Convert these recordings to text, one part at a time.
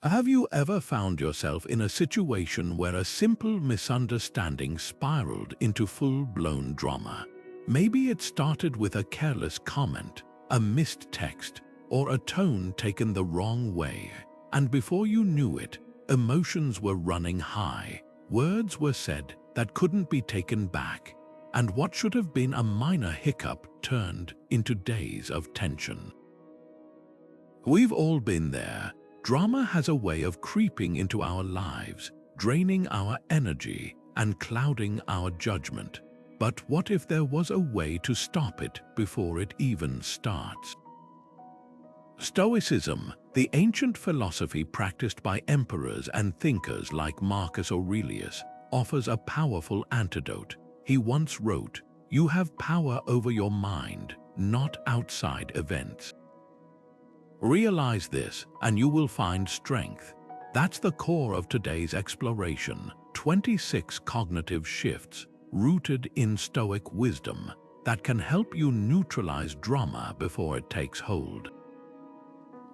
Have you ever found yourself in a situation where a simple misunderstanding spiraled into full-blown drama? Maybe it started with a careless comment, a missed text, or a tone taken the wrong way. And before you knew it, emotions were running high. Words were said that couldn't be taken back. And what should have been a minor hiccup turned into days of tension. We've all been there. Drama has a way of creeping into our lives, draining our energy and clouding our judgment. But what if there was a way to stop it before it even starts? Stoicism, the ancient philosophy practiced by emperors and thinkers like Marcus Aurelius, offers a powerful antidote. He once wrote, "You have power over your mind, not outside events." Realize this, and you will find strength. That's the core of today's exploration. 26 cognitive shifts rooted in Stoic wisdom that can help you neutralize drama before it takes hold.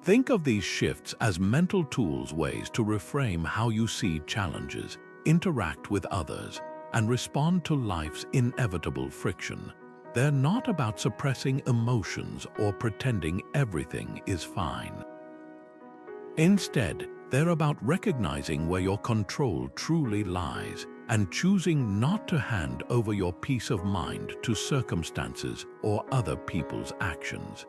Think of these shifts as mental tools, ways to reframe how you see challenges, interact with others, and respond to life's inevitable friction. They're not about suppressing emotions or pretending everything is fine. Instead, they're about recognizing where your control truly lies and choosing not to hand over your peace of mind to circumstances or other people's actions.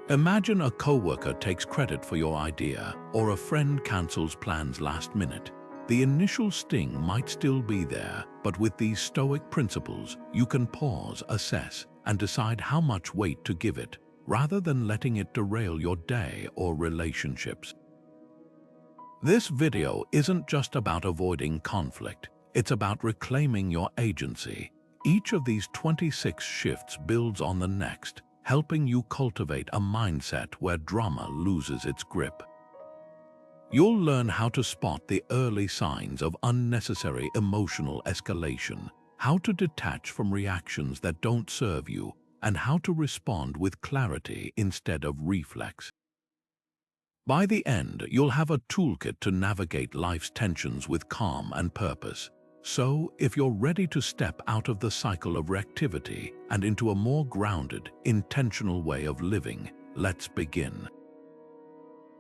Imagine a coworker takes credit for your idea or a friend cancels plans last minute. The initial sting might still be there, but with these Stoic principles, you can pause, assess, and decide how much weight to give it, rather than letting it derail your day or relationships. This video isn't just about avoiding conflict, it's about reclaiming your agency. Each of these 26 shifts builds on the next, helping you cultivate a mindset where drama loses its grip. You'll learn how to spot the early signs of unnecessary emotional escalation, how to detach from reactions that don't serve you, and how to respond with clarity instead of reflex. By the end, you'll have a toolkit to navigate life's tensions with calm and purpose. So, if you're ready to step out of the cycle of reactivity and into a more grounded, intentional way of living, let's begin.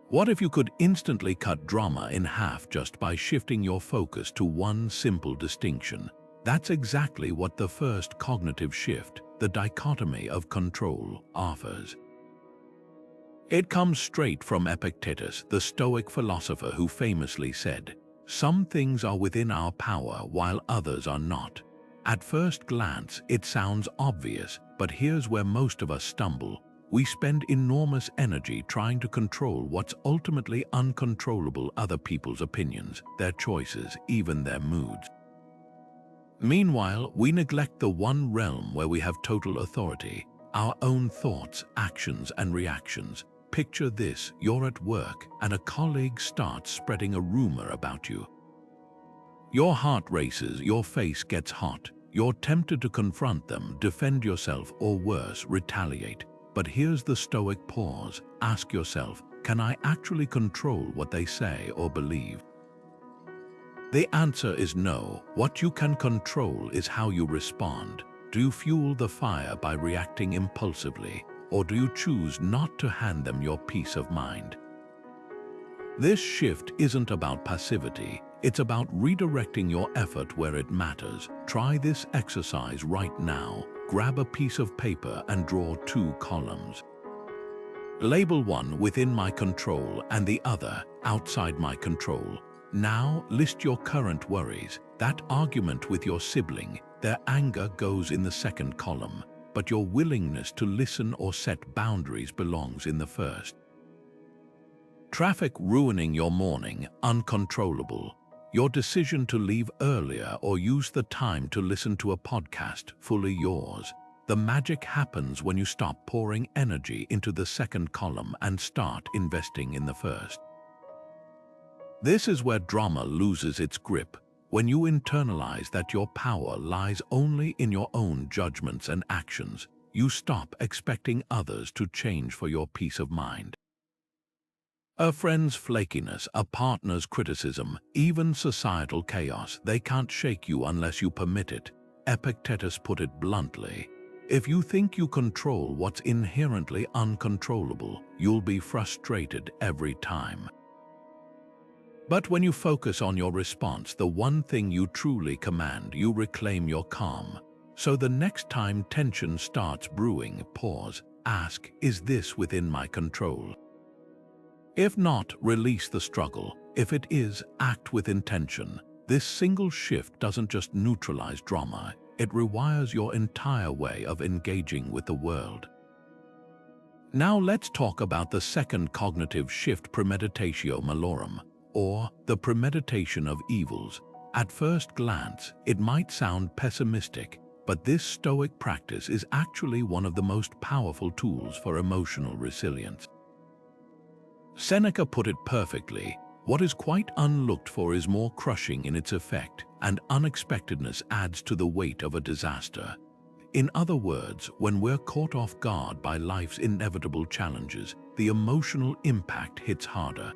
What if you could instantly cut drama in half just by shifting your focus to one simple distinction? That's exactly what the first cognitive shift, the dichotomy of control, offers. It comes straight from Epictetus, the Stoic philosopher who famously said, "Some things are within our power while others are not." At first glance, it sounds obvious, but here's where most of us stumble. We spend enormous energy trying to control what's ultimately uncontrollable: other people's opinions, their choices, even their moods. Meanwhile, we neglect the one realm where we have total authority: our own thoughts, actions, and reactions. Picture this: you're at work and a colleague starts spreading a rumor about you. Your heart races, your face gets hot. You're tempted to confront them, defend yourself, or worse, retaliate. But here's the Stoic pause. Ask yourself, can I actually control what they say or believe? The answer is no. What you can control is how you respond. Do you fuel the fire by reacting impulsively, or do you choose not to hand them your peace of mind? This shift isn't about passivity. It's about redirecting your effort where it matters. Try this exercise right now. Grab a piece of paper and draw 2 columns. Label one within my control and the other outside my control. Now list your current worries. That argument with your sibling, their anger goes in the second column, but your willingness to listen or set boundaries belongs in the first. Traffic ruining your morning, uncontrollable. Your decision to leave earlier or use the time to listen to a podcast, fully yours. The magic happens when you stop pouring energy into the second column and start investing in the first. This is where drama loses its grip, when you internalize that your power lies only in your own judgments and actions. You stop expecting others to change for your peace of mind. A friend's flakiness, a partner's criticism, even societal chaos, they can't shake you unless you permit it. Epictetus put it bluntly. If you think you control what's inherently uncontrollable, you'll be frustrated every time. But when you focus on your response, the one thing you truly command, you reclaim your calm. So the next time tension starts brewing, pause, ask, is this within my control? If not, release the struggle. If it is, act with intention. This single shift doesn't just neutralize drama, it rewires your entire way of engaging with the world. Now let's talk about the second cognitive shift, premeditatio malorum, or the premeditation of evils. At first glance, it might sound pessimistic, but this Stoic practice is actually one of the most powerful tools for emotional resilience. Seneca put it perfectly, what is quite unlooked for is more crushing in its effect, and unexpectedness adds to the weight of a disaster. In other words, when we're caught off guard by life's inevitable challenges, the emotional impact hits harder.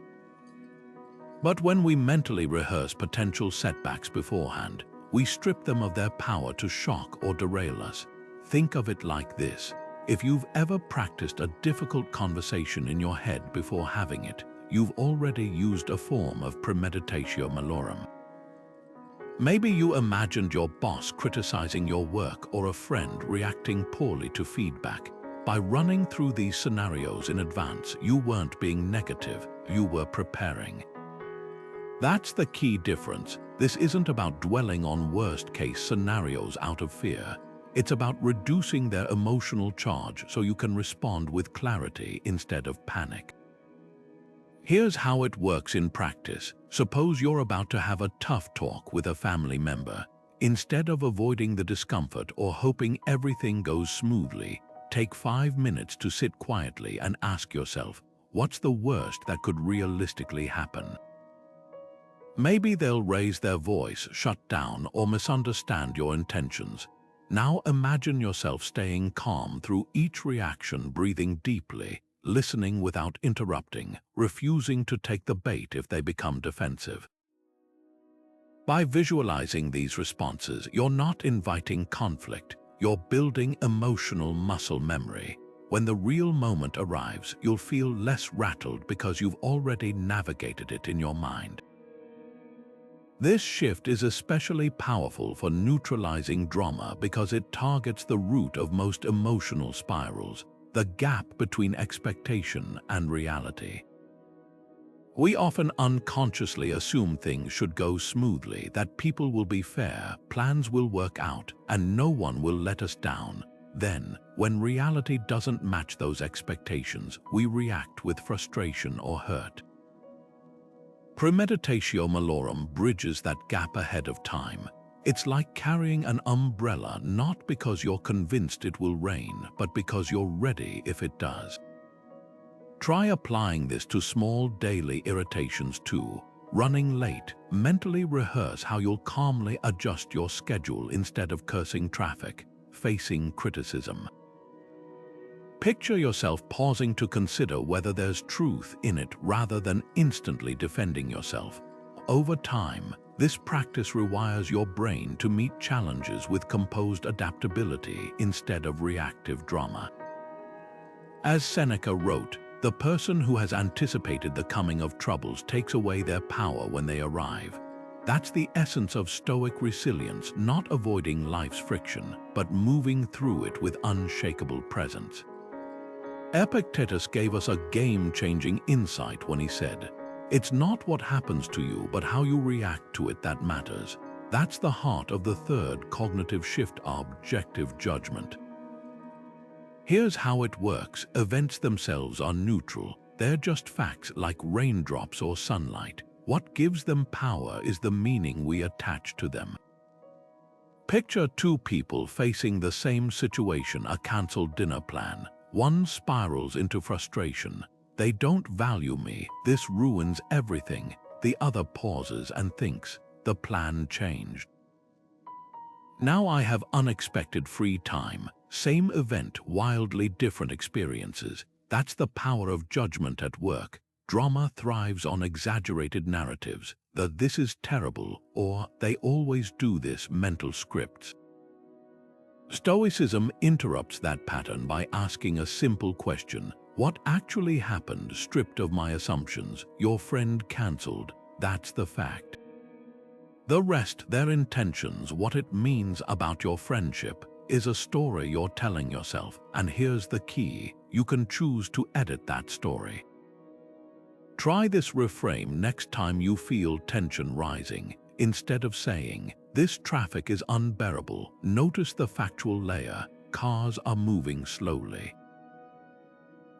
But when we mentally rehearse potential setbacks beforehand, we strip them of their power to shock or derail us. Think of it like this. If you've ever practiced a difficult conversation in your head before having it, you've already used a form of premeditatio malorum. Maybe you imagined your boss criticizing your work or a friend reacting poorly to feedback. By running through these scenarios in advance, you weren't being negative, you were preparing. That's the key difference. This isn't about dwelling on worst-case scenarios out of fear. It's about reducing their emotional charge so you can respond with clarity instead of panic. Here's how it works in practice. Suppose you're about to have a tough talk with a family member. Instead of avoiding the discomfort or hoping everything goes smoothly, take 5 minutes to sit quietly and ask yourself, what's the worst that could realistically happen? Maybe they'll raise their voice, shut down, or misunderstand your intentions. Now imagine yourself staying calm through each reaction, breathing deeply, listening without interrupting, refusing to take the bait if they become defensive. By visualizing these responses, you're not inviting conflict, you're building emotional muscle memory. When the real moment arrives, you'll feel less rattled because you've already navigated it in your mind. This shift is especially powerful for neutralizing drama because it targets the root of most emotional spirals, the gap between expectation and reality. We often unconsciously assume things should go smoothly, that people will be fair, plans will work out, and no one will let us down. Then, when reality doesn't match those expectations, we react with frustration or hurt. Premeditatio malorum bridges that gap ahead of time. It's like carrying an umbrella not because you're convinced it will rain, but because you're ready if it does. Try applying this to small daily irritations too. Running late, mentally rehearse how you'll calmly adjust your schedule instead of cursing traffic, facing criticism. Picture yourself pausing to consider whether there's truth in it rather than instantly defending yourself. Over time, this practice rewires your brain to meet challenges with composed adaptability instead of reactive drama. As Seneca wrote, the person who has anticipated the coming of troubles takes away their power when they arrive. That's the essence of Stoic resilience, not avoiding life's friction, but moving through it with unshakable presence. Epictetus gave us a game-changing insight when he said, "It's not what happens to you, but how you react to it that matters." That's the heart of the third cognitive shift, objective judgment. Here's how it works. Events themselves are neutral. They're just facts like raindrops or sunlight. What gives them power is the meaning we attach to them. Picture two people facing the same situation, a cancelled dinner plan. One spirals into frustration. "They don't value me. This ruins everything." The other pauses and thinks, "The plan changed. Now I have unexpected free time." Same event, wildly different experiences. That's the power of judgment at work. Drama thrives on exaggerated narratives, the "this is terrible" or "they always do this" mental scripts. Stoicism interrupts that pattern by asking a simple question: what actually happened stripped of my assumptions? Your friend cancelled, that's the fact. The rest, their intentions, what it means about your friendship, is a story you're telling yourself, and here's the key: you can choose to edit that story. Try this reframe next time you feel tension rising. Instead of saying, "This traffic is unbearable," notice the factual layer: cars are moving slowly.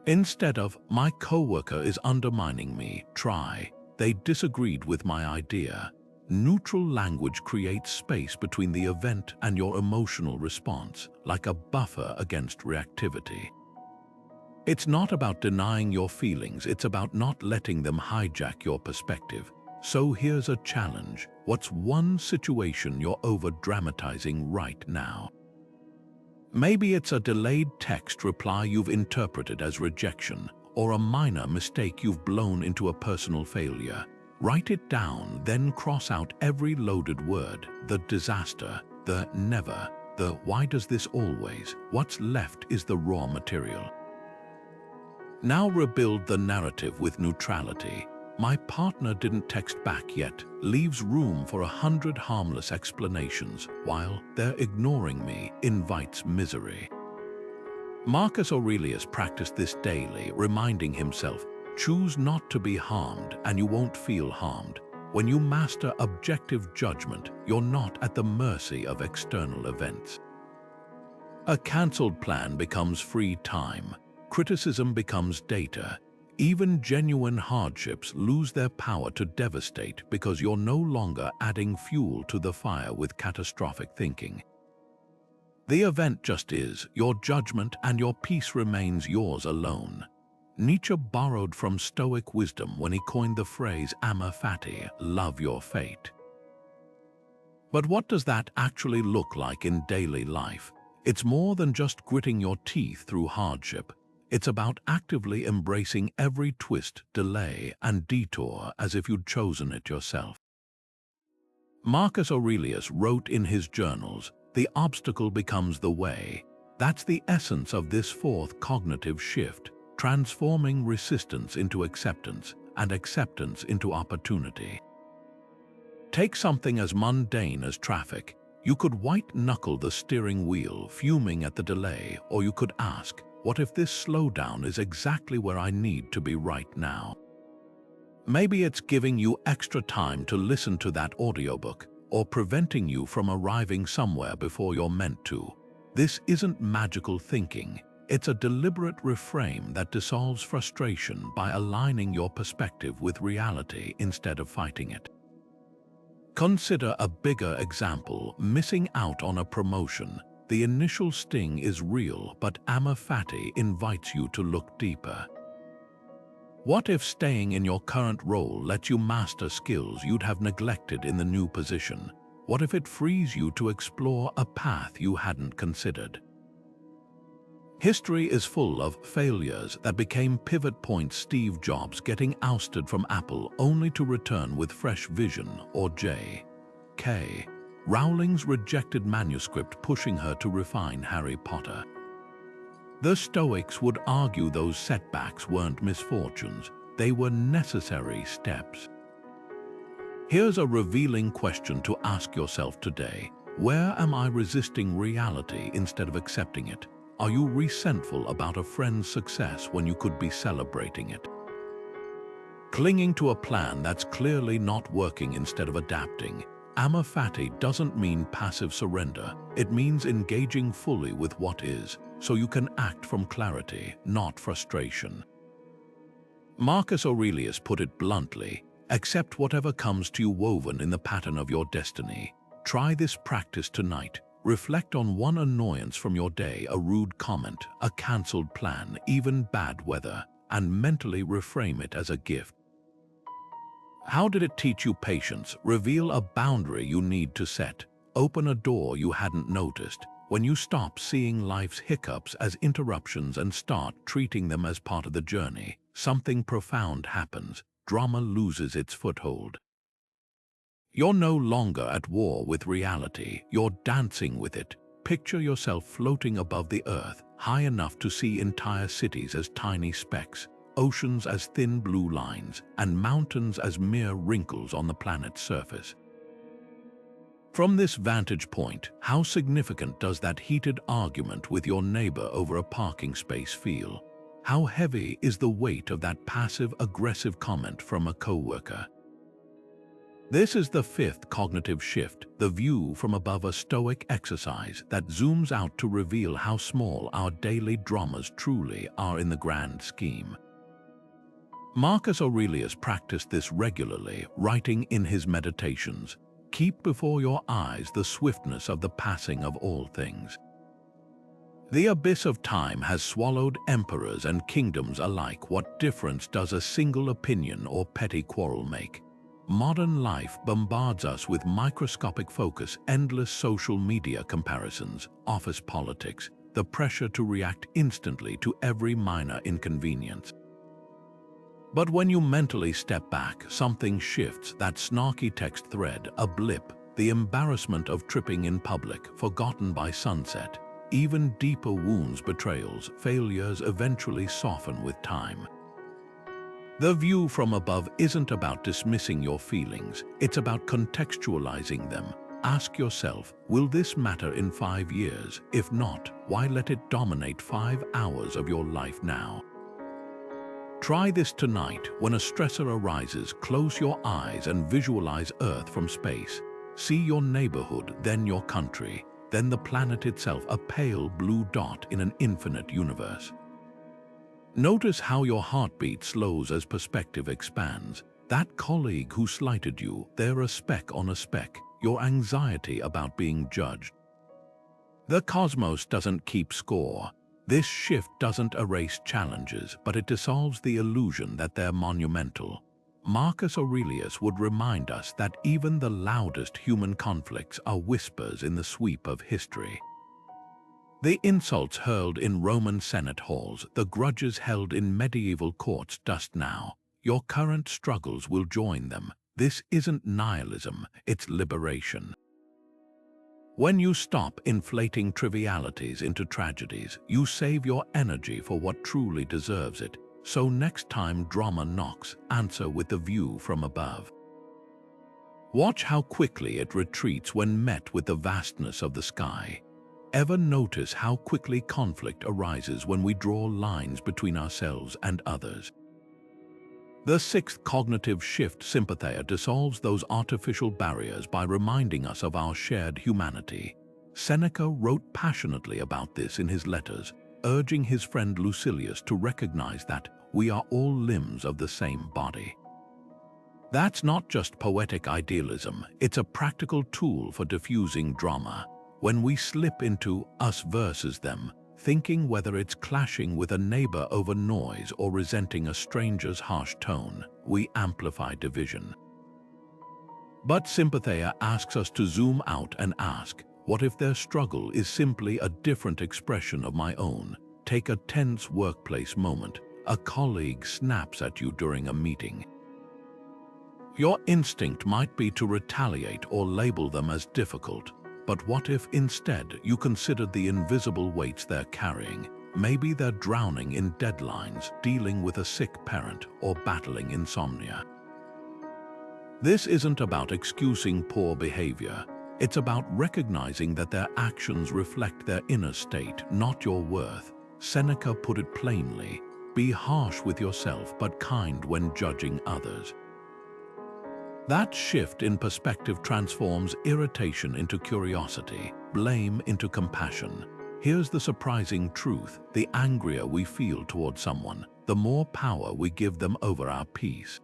Instead of, "My coworker is undermining me," try, "They disagreed with my idea." Neutral language creates space between the event and your emotional response, like a buffer against reactivity. It's not about denying your feelings, it's about not letting them hijack your perspective. So here's a challenge: what's one situation you're over-dramatizing right now? Maybe it's a delayed text reply you've interpreted as rejection, or a minor mistake you've blown into a personal failure. Write it down, then cross out every loaded word: the disaster, the never, the why does this always. What's left is the raw material. Now rebuild the narrative with neutrality. "My partner didn't text back yet" leaves room for 100 harmless explanations, while "they're ignoring me" invites misery. Marcus Aurelius practiced this daily, reminding himself, choose not to be harmed and you won't feel harmed. When you master objective judgment, you're not at the mercy of external events. A cancelled plan becomes free time. Criticism becomes data. Even genuine hardships lose their power to devastate because you're no longer adding fuel to the fire with catastrophic thinking. The event just is, your judgment, and your peace remains yours alone. Nietzsche borrowed from Stoic wisdom when he coined the phrase amor fati, love your fate. But what does that actually look like in daily life? It's more than just gritting your teeth through hardship. It's about actively embracing every twist, delay, and detour as if you'd chosen it yourself. Marcus Aurelius wrote in his journals, "The obstacle becomes the way." That's the essence of this fourth cognitive shift, transforming resistance into acceptance and acceptance into opportunity. Take something as mundane as traffic. You could white-knuckle the steering wheel, fuming at the delay, or you could ask, what if this slowdown is exactly where I need to be right now? Maybe it's giving you extra time to listen to that audiobook, or preventing you from arriving somewhere before you're meant to. This isn't magical thinking. It's a deliberate reframe that dissolves frustration by aligning your perspective with reality instead of fighting it. Consider a bigger example: missing out on a promotion. The initial sting is real, but amor fati invites you to look deeper. What if staying in your current role lets you master skills you'd have neglected in the new position? What if it frees you to explore a path you hadn't considered? History is full of failures that became pivot points: Steve Jobs getting ousted from Apple only to return with fresh vision, or J.K. Rowling's rejected manuscript pushing her to refine Harry Potter. The Stoics would argue those setbacks weren't misfortunes, they were necessary steps. Here's a revealing question to ask yourself today: where am I resisting reality instead of accepting it? Are you resentful about a friend's success when you could be celebrating it? Clinging to a plan that's clearly not working instead of adapting. Amor fati doesn't mean passive surrender. It means engaging fully with what is, so you can act from clarity, not frustration. Marcus Aurelius put it bluntly: accept whatever comes to you woven in the pattern of your destiny. Try this practice tonight. Reflect on one annoyance from your day, a rude comment, a cancelled plan, even bad weather, and mentally reframe it as a gift. How did it teach you patience? Reveal a boundary you need to set. Open a door you hadn't noticed. When you stop seeing life's hiccups as interruptions and start treating them as part of the journey, something profound happens. Drama loses its foothold. You're no longer at war with reality, you're dancing with it. Picture yourself floating above the earth, high enough to see entire cities as tiny specks, oceans as thin blue lines, and mountains as mere wrinkles on the planet's surface. From this vantage point, how significant does that heated argument with your neighbor over a parking space feel? How heavy is the weight of that passive-aggressive comment from a coworker? This is the fifth cognitive shift, the view from above, a Stoic exercise that zooms out to reveal how small our daily dramas truly are in the grand scheme. Marcus Aurelius practiced this regularly, writing in his Meditations, "Keep before your eyes the swiftness of the passing of all things." The abyss of time has swallowed emperors and kingdoms alike. What difference does a single opinion or petty quarrel make? Modern life bombards us with microscopic focus, endless social media comparisons, office politics, the pressure to react instantly to every minor inconvenience. But when you mentally step back, something shifts. That snarky text thread, a blip, the embarrassment of tripping in public, forgotten by sunset. Even deeper wounds, betrayals, failures eventually soften with time. The view from above isn't about dismissing your feelings, it's about contextualizing them. Ask yourself, will this matter in 5 years? If not, why let it dominate 5 hours of your life now? Try this tonight. When a stressor arises, close your eyes and visualize Earth from space. See your neighborhood, then your country, then the planet itself, a pale blue dot in an infinite universe. Notice how your heartbeat slows as perspective expands. That colleague who slighted you, they're a speck on a speck. Your anxiety about being judged. The cosmos doesn't keep score. This shift doesn't erase challenges, but it dissolves the illusion that they're monumental. Marcus Aurelius would remind us that even the loudest human conflicts are whispers in the sweep of history. The insults hurled in Roman Senate halls, the grudges held in medieval courts, dust now. Your current struggles will join them. This isn't nihilism, it's liberation. When you stop inflating trivialities into tragedies, you save your energy for what truly deserves it. So next time drama knocks, answer with the view from above. Watch how quickly it retreats when met with the vastness of the sky. Ever notice how quickly conflict arises when we draw lines between ourselves and others? The sixth cognitive shift, Sympathia, dissolves those artificial barriers by reminding us of our shared humanity. Seneca wrote passionately about this in his letters, urging his friend Lucilius to recognize that we are all limbs of the same body. That's not just poetic idealism, it's a practical tool for diffusing drama. When we slip into us versus them, thinking whether it's clashing with a neighbor over noise or resenting a stranger's harsh tone, we amplify division. But Sympathia asks us to zoom out and ask, what if their struggle is simply a different expression of my own? Take a tense workplace moment. A colleague snaps at you during a meeting. Your instinct might be to retaliate or label them as difficult. But what if instead you considered the invisible weights they're carrying? Maybe they're drowning in deadlines, dealing with a sick parent, or battling insomnia. This isn't about excusing poor behavior. It's about recognizing that their actions reflect their inner state, not your worth. Seneca put it plainly, be harsh with yourself but kind when judging others. That shift in perspective transforms irritation into curiosity, blame into compassion. Here's the surprising truth: the angrier we feel toward someone, the more power we give them over our peace.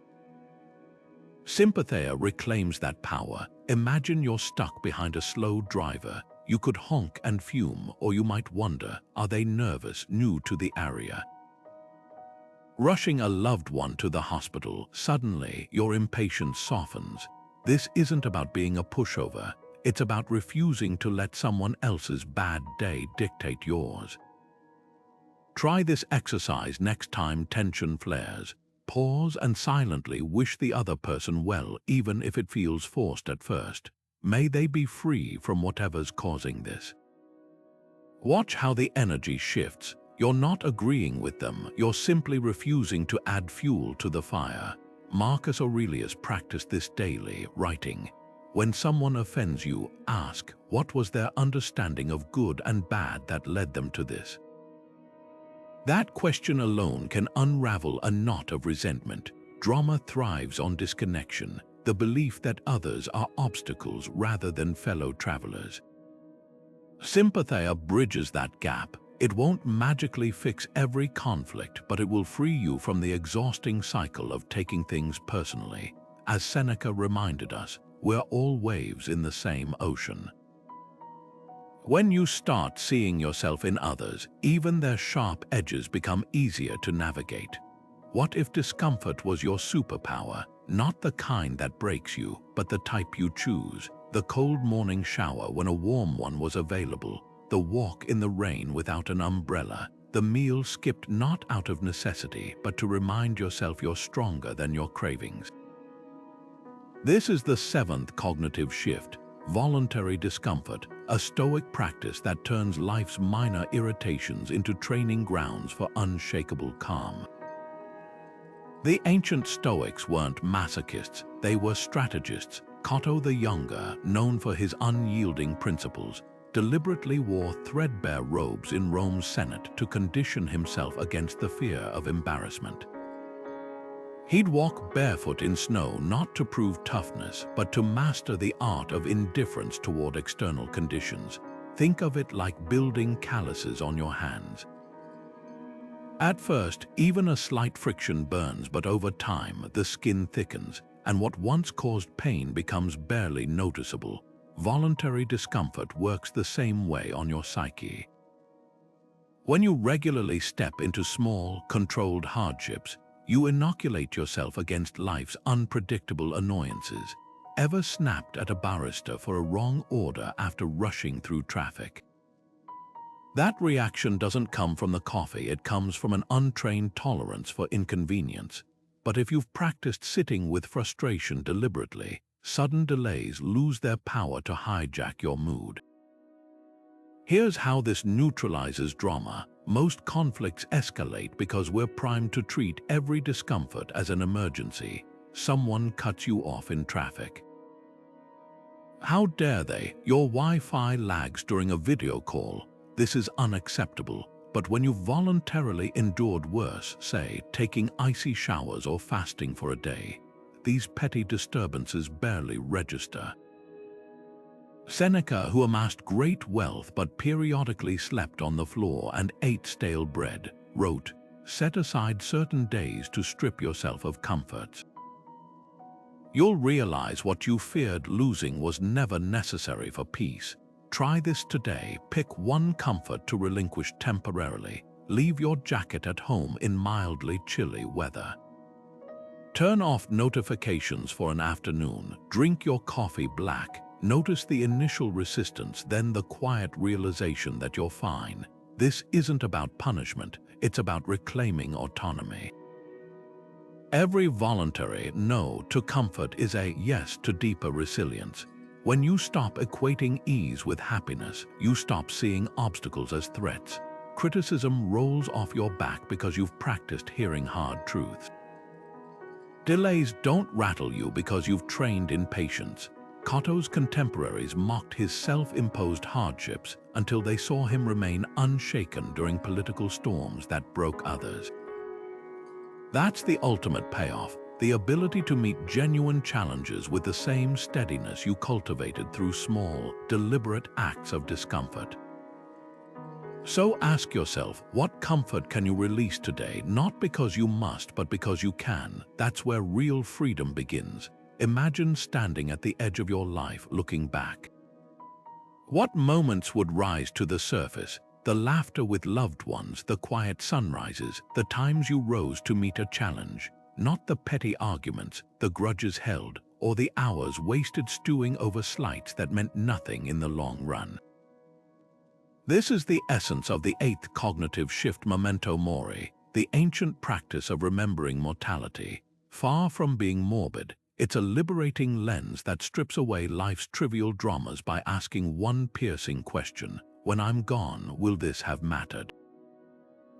Sympathia reclaims that power. Imagine you're stuck behind a slow driver. You could honk and fume, or you might wonder, are they nervous, new to the area? Rushing a loved one to the hospital, suddenly your impatience softens. This isn't about being a pushover, it's about refusing to let someone else's bad day dictate yours. Try this exercise next time tension flares. Pause and silently wish the other person well, even if it feels forced at first. May they be free from whatever's causing this. Watch how the energy shifts. You're not agreeing with them, you're simply refusing to add fuel to the fire. Marcus Aurelius practiced this daily, writing, "When someone offends you, ask, what was their understanding of good and bad that led them to this?" That question alone can unravel a knot of resentment. Drama thrives on disconnection, the belief that others are obstacles rather than fellow travelers. Sympathia bridges that gap. It won't magically fix every conflict, but it will free you from the exhausting cycle of taking things personally. As Seneca reminded us, we're all waves in the same ocean. When you start seeing yourself in others, even their sharp edges become easier to navigate. What if discomfort was your superpower, not the kind that breaks you, but the type you choose? The cold morning shower when a warm one was available, the walk in the rain without an umbrella, the meal skipped not out of necessity, but to remind yourself you're stronger than your cravings. This is the seventh cognitive shift, voluntary discomfort, a Stoic practice that turns life's minor irritations into training grounds for unshakable calm. The ancient Stoics weren't masochists, they were strategists. Cato the Younger, known for his unyielding principles, deliberately wore threadbare robes in Rome's Senate to condition himself against the fear of embarrassment. He'd walk barefoot in snow not to prove toughness, but to master the art of indifference toward external conditions. Think of it like building calluses on your hands. At first, even a slight friction burns, but over time, the skin thickens, and what once caused pain becomes barely noticeable. Voluntary discomfort works the same way on your psyche. When you regularly step into small, controlled hardships, you inoculate yourself against life's unpredictable annoyances. Ever snapped at a barrister for a wrong order after rushing through traffic? That reaction doesn't come from the coffee, it comes from an untrained tolerance for inconvenience. But if you've practiced sitting with frustration deliberately, sudden delays lose their power to hijack your mood. Here's how this neutralizes drama. Most conflicts escalate because we're primed to treat every discomfort as an emergency. Someone cuts you off in traffic. How dare they? Your Wi-Fi lags during a video call. This is unacceptable. But when you've voluntarily endured worse, say, taking icy showers or fasting for a day, these petty disturbances barely register. Seneca, who amassed great wealth but periodically slept on the floor and ate stale bread, wrote, "Set aside certain days to strip yourself of comforts. You'll realize what you feared losing was never necessary for peace." Try this today. Pick one comfort to relinquish temporarily. Leave your jacket at home in mildly chilly weather. Turn off notifications for an afternoon. Drink your coffee black. Notice the initial resistance, then the quiet realization that you're fine. This isn't about punishment, it's about reclaiming autonomy. Every voluntary no to comfort is a yes to deeper resilience. When you stop equating ease with happiness, you stop seeing obstacles as threats. Criticism rolls off your back because you've practiced hearing hard truths. Delays don't rattle you because you've trained in patience. Cato's contemporaries mocked his self-imposed hardships until they saw him remain unshaken during political storms that broke others. That's the ultimate payoff. The ability to meet genuine challenges with the same steadiness you cultivated through small, deliberate acts of discomfort. So ask yourself, what comfort can you release today, not because you must, but because you can? That's where real freedom begins. Imagine standing at the edge of your life, looking back. What moments would rise to the surface? The laughter with loved ones, the quiet sunrises, the times you rose to meet a challenge. Not the petty arguments, the grudges held, or the hours wasted stewing over slights that meant nothing in the long run. This is the essence of the eighth cognitive shift, Memento Mori, the ancient practice of remembering mortality. Far from being morbid, it's a liberating lens that strips away life's trivial dramas by asking one piercing question: when I'm gone, will this have mattered?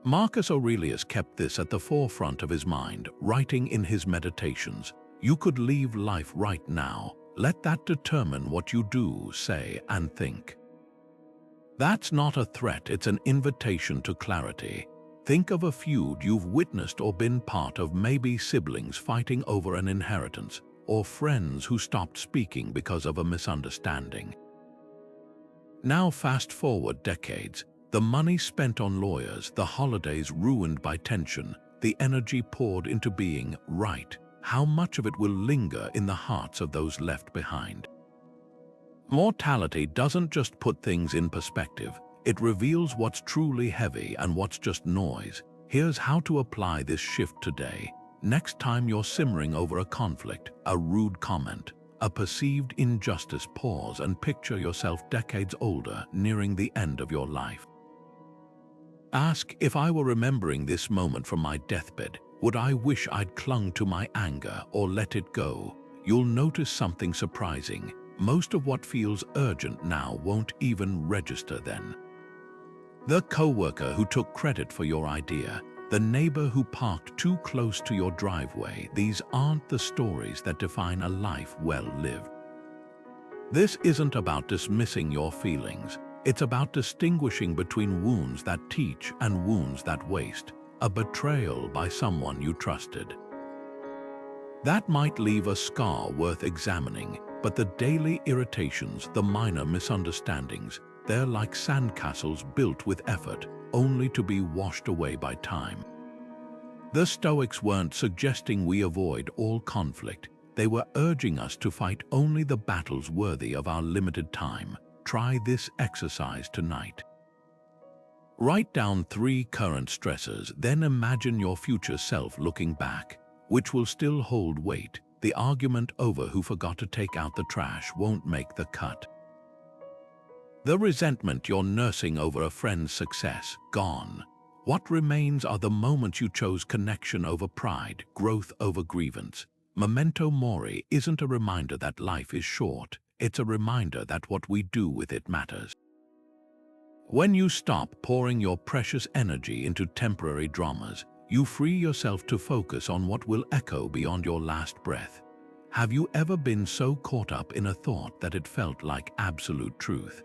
Marcus Aurelius kept this at the forefront of his mind, writing in his Meditations, "You could leave life right now. Let that determine what you do, say, and think." That's not a threat, it's an invitation to clarity. Think of a feud you've witnessed or been part of, maybe siblings fighting over an inheritance, or friends who stopped speaking because of a misunderstanding. Now fast forward decades, the money spent on lawyers, the holidays ruined by tension, the energy poured into being right. How much of it will linger in the hearts of those left behind? Mortality doesn't just put things in perspective, it reveals what's truly heavy and what's just noise. Here's how to apply this shift today. Next time you're simmering over a conflict, a rude comment, a perceived injustice, pause and picture yourself decades older, nearing the end of your life. Ask, if I were remembering this moment from my deathbed, would I wish I'd clung to my anger or let it go? You'll notice something surprising. Most of what feels urgent now won't even register then. The coworker who took credit for your idea, the neighbor who parked too close to your driveway, these aren't the stories that define a life well lived. This isn't about dismissing your feelings. It's about distinguishing between wounds that teach and wounds that waste, a betrayal by someone you trusted. That might leave a scar worth examining, but the daily irritations, the minor misunderstandings, they're like sandcastles built with effort, only to be washed away by time. The Stoics weren't suggesting we avoid all conflict. They were urging us to fight only the battles worthy of our limited time. Try this exercise tonight. Write down 3 current stressors, then imagine your future self looking back, which will still hold weight. The argument over who forgot to take out the trash won't make the cut. The resentment you're nursing over a friend's success, gone. What remains are the moments you chose connection over pride, growth over grievance. Memento Mori isn't a reminder that life is short, it's a reminder that what we do with it matters. When you stop pouring your precious energy into temporary dramas, you free yourself to focus on what will echo beyond your last breath. Have you ever been so caught up in a thought that it felt like absolute truth?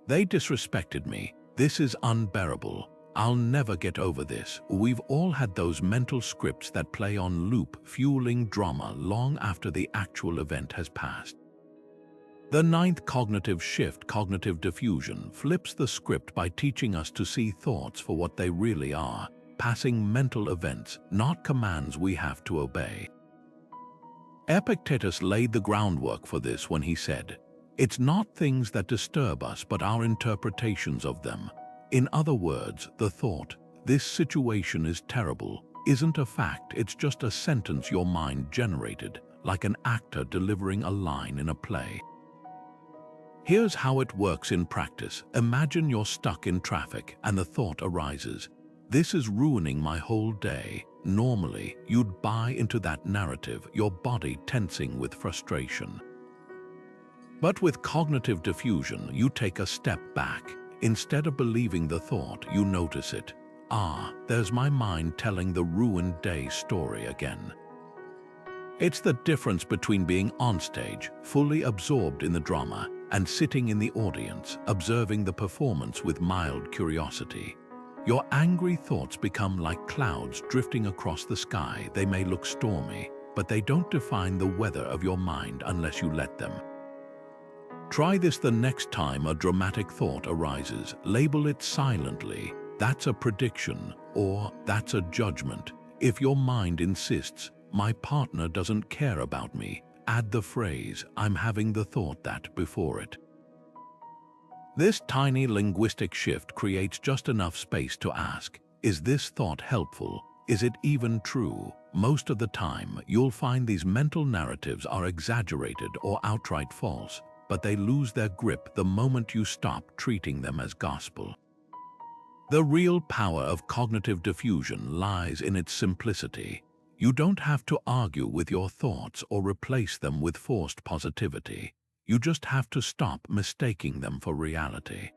They disrespected me. This is unbearable. I'll never get over this. We've all had those mental scripts that play on loop, fueling drama long after the actual event has passed. The 9th cognitive shift, cognitive diffusion, flips the script by teaching us to see thoughts for what they really are, passing mental events, not commands we have to obey. Epictetus laid the groundwork for this when he said, "It's not things that disturb us but our interpretations of them." In other words, the thought, "this situation is terrible," isn't a fact, it's just a sentence your mind generated, like an actor delivering a line in a play. Here's how it works in practice. Imagine you're stuck in traffic and the thought arises, "This is ruining my whole day." Normally, you'd buy into that narrative, your body tensing with frustration. But with cognitive diffusion, you take a step back. Instead of believing the thought, you notice it. Ah, there's my mind telling the ruined day story again. It's the difference between being on stage, fully absorbed in the drama, and sitting in the audience, observing the performance with mild curiosity. Your angry thoughts become like clouds drifting across the sky. They may look stormy, but they don't define the weather of your mind unless you let them. Try this the next time a dramatic thought arises. Label it silently. That's a prediction, or that's a judgment. If your mind insists, "My partner doesn't care about me," add the phrase, "I'm having the thought that" before it. This tiny linguistic shift creates just enough space to ask, is this thought helpful? Is it even true? Most of the time, you'll find these mental narratives are exaggerated or outright false, but they lose their grip the moment you stop treating them as gospel. The real power of cognitive diffusion lies in its simplicity. You don't have to argue with your thoughts or replace them with forced positivity. You just have to stop mistaking them for reality.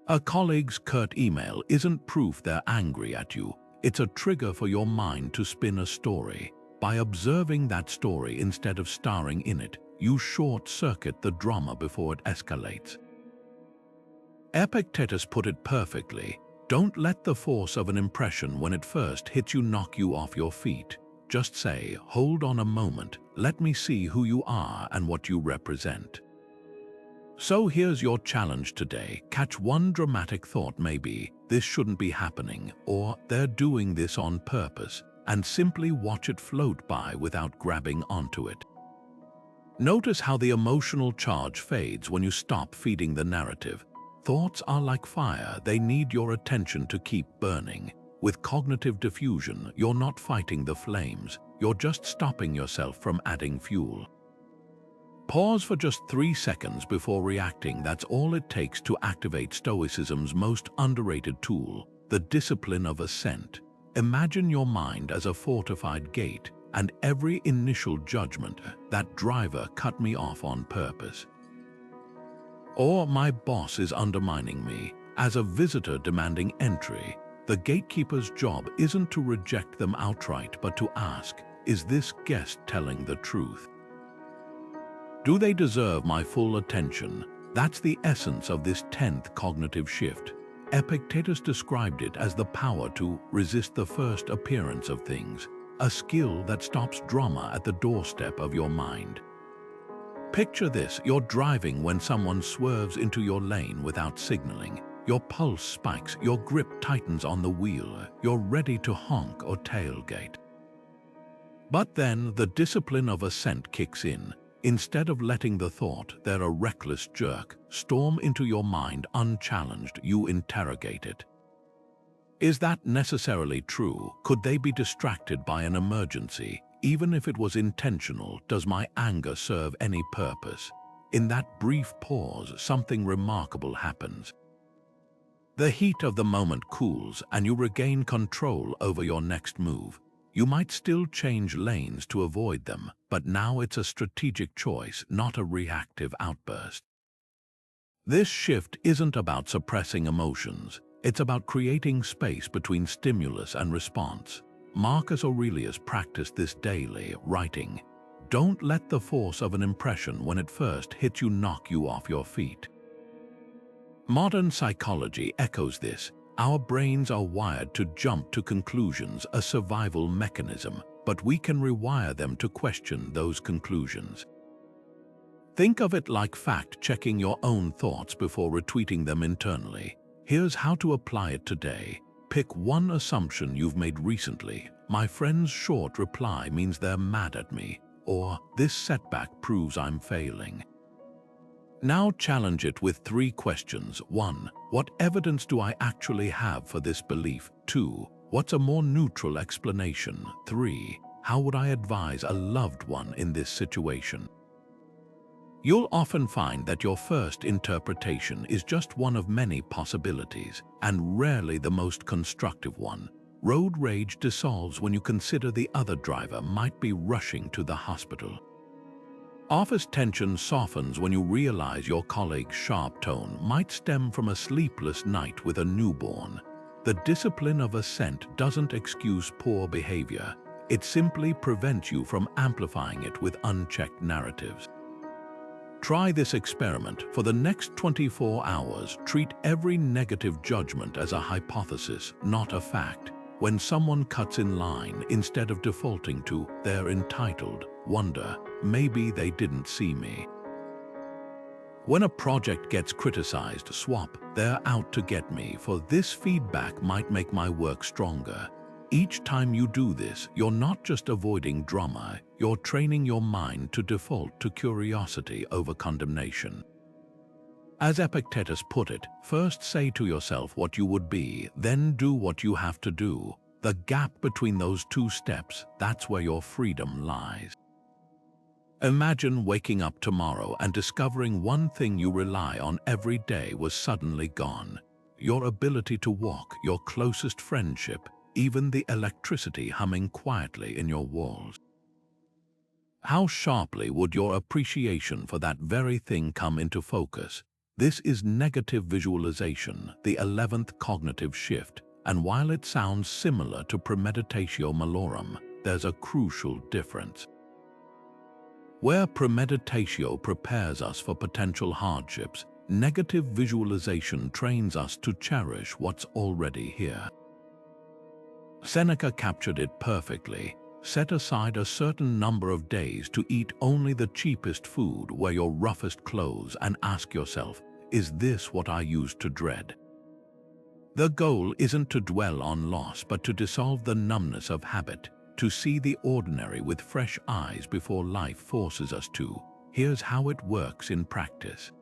A colleague's curt email isn't proof they're angry at you. It's a trigger for your mind to spin a story. By observing that story instead of starring in it, you short-circuit the drama before it escalates. Epictetus put it perfectly. Don't let the force of an impression when it first hits you knock you off your feet. Just say, hold on a moment, let me see who you are and what you represent. So here's your challenge today. Catch one dramatic thought, maybe, this shouldn't be happening, or they're doing this on purpose, and simply watch it float by without grabbing onto it. Notice how the emotional charge fades when you stop feeding the narrative. Thoughts are like fire, they need your attention to keep burning. With cognitive diffusion, you're not fighting the flames, you're just stopping yourself from adding fuel. Pause for just 3 seconds before reacting. That's all it takes to activate Stoicism's most underrated tool, the Discipline of Assent. Imagine your mind as a fortified gate, and every initial judgment, that driver cut me off on purpose, or my boss is undermining me, as a visitor demanding entry, the gatekeeper's job isn't to reject them outright but to ask, is this guest telling the truth? Do they deserve my full attention? That's the essence of this 10th cognitive shift. Epictetus described it as the power to resist the first appearance of things, a skill that stops drama at the doorstep of your mind. Picture this, you're driving when someone swerves into your lane without signaling. Your pulse spikes, your grip tightens on the wheel, you're ready to honk or tailgate. But then the discipline of assent kicks in. Instead of letting the thought, they're a reckless jerk, storm into your mind unchallenged, you interrogate it. Is that necessarily true? Could they be distracted by an emergency? Even if it was intentional, does my anger serve any purpose? In that brief pause, something remarkable happens. The heat of the moment cools, and you regain control over your next move. You might still change lanes to avoid them, but now it's a strategic choice, not a reactive outburst. This shift isn't about suppressing emotions. It's about creating space between stimulus and response. Marcus Aurelius practiced this daily, writing, "Don't let the force of an impression when it first hits you knock you off your feet." Modern psychology echoes this. Our brains are wired to jump to conclusions, a survival mechanism, but we can rewire them to question those conclusions. Think of it like fact-checking your own thoughts before retweeting them internally. Here's how to apply it today. Pick one assumption you've made recently. My friend's short reply means they're mad at me, or this setback proves I'm failing. Now challenge it with 3 questions. 1. What evidence do I actually have for this belief? 2. What's a more neutral explanation? 3. How would I advise a loved one in this situation? You'll often find that your first interpretation is just one of many possibilities, and rarely the most constructive one. Road rage dissolves when you consider the other driver might be rushing to the hospital. Office tension softens when you realize your colleague's sharp tone might stem from a sleepless night with a newborn. The discipline of assent doesn't excuse poor behavior. It simply prevents you from amplifying it with unchecked narratives. Try this experiment. For the next 24 hours, treat every negative judgment as a hypothesis, not a fact. When someone cuts in line, instead of defaulting to "they're entitled," wonder, maybe they didn't see me. When a project gets criticized, swap "they're out to get me" for "this feedback might make my work stronger." Each time you do this, you're not just avoiding drama, you're training your mind to default to curiosity over condemnation. As Epictetus put it, first say to yourself what you would be, then do what you have to do. The gap between those 2 steps, that's where your freedom lies. Imagine waking up tomorrow and discovering one thing you rely on every day was suddenly gone. Your ability to walk, your closest friendship, even the electricity humming quietly in your walls. How sharply would your appreciation for that very thing come into focus? This is negative visualization, the 11th cognitive shift, and while it sounds similar to premeditatio malorum, there's a crucial difference. Where premeditatio prepares us for potential hardships, negative visualization trains us to cherish what's already here. Seneca captured it perfectly. Set aside a certain number of days to eat only the cheapest food, wear your roughest clothes, and ask yourself, is this what I used to dread? The goal isn't to dwell on loss, but to dissolve the numbness of habit, to see the ordinary with fresh eyes before life forces us to. Here's how it works in practice.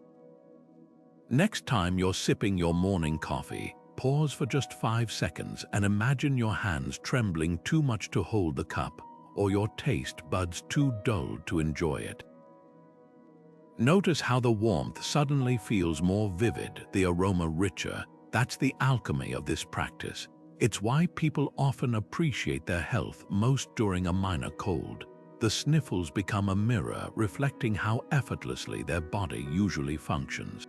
Next time you're sipping your morning coffee, pause for just 5 seconds and imagine your hands trembling too much to hold the cup, or your taste buds too dulled to enjoy it. Notice how the warmth suddenly feels more vivid, the aroma richer. That's the alchemy of this practice. It's why people often appreciate their health most during a minor cold. The sniffles become a mirror reflecting how effortlessly their body usually functions.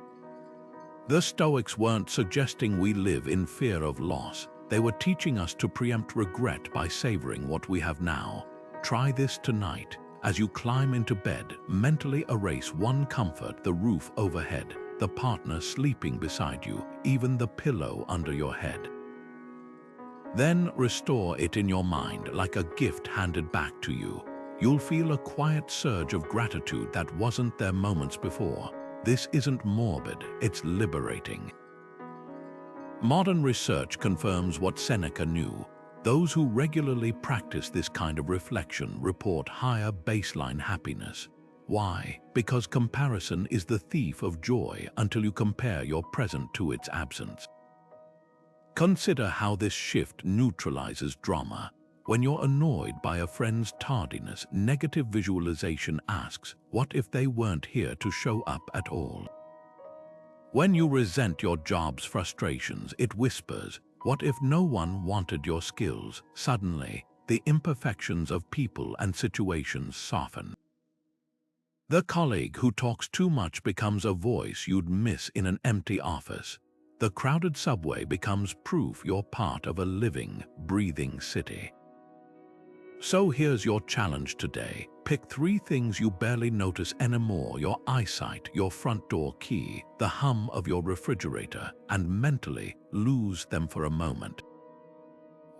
The Stoics weren't suggesting we live in fear of loss. They were teaching us to preempt regret by savoring what we have now. Try this tonight. As you climb into bed, mentally erase one comfort: the roof overhead, the partner sleeping beside you, even the pillow under your head. Then restore it in your mind like a gift handed back to you. You'll feel a quiet surge of gratitude that wasn't there moments before. This isn't morbid, it's liberating. Modern research confirms what Seneca knew. Those who regularly practice this kind of reflection report higher baseline happiness. Why? Because comparison is the thief of joy until you compare your present to its absence. Consider how this shift neutralizes drama. When you're annoyed by a friend's tardiness, negative visualization asks, what if they weren't here to show up at all? When you resent your job's frustrations, it whispers, what if no one wanted your skills? Suddenly, the imperfections of people and situations soften. The colleague who talks too much becomes a voice you'd miss in an empty office. The crowded subway becomes proof you're part of a living, breathing city. So here's your challenge today. Pick 3 things you barely notice anymore: your eyesight, your front door key, the hum of your refrigerator, and mentally lose them for a moment.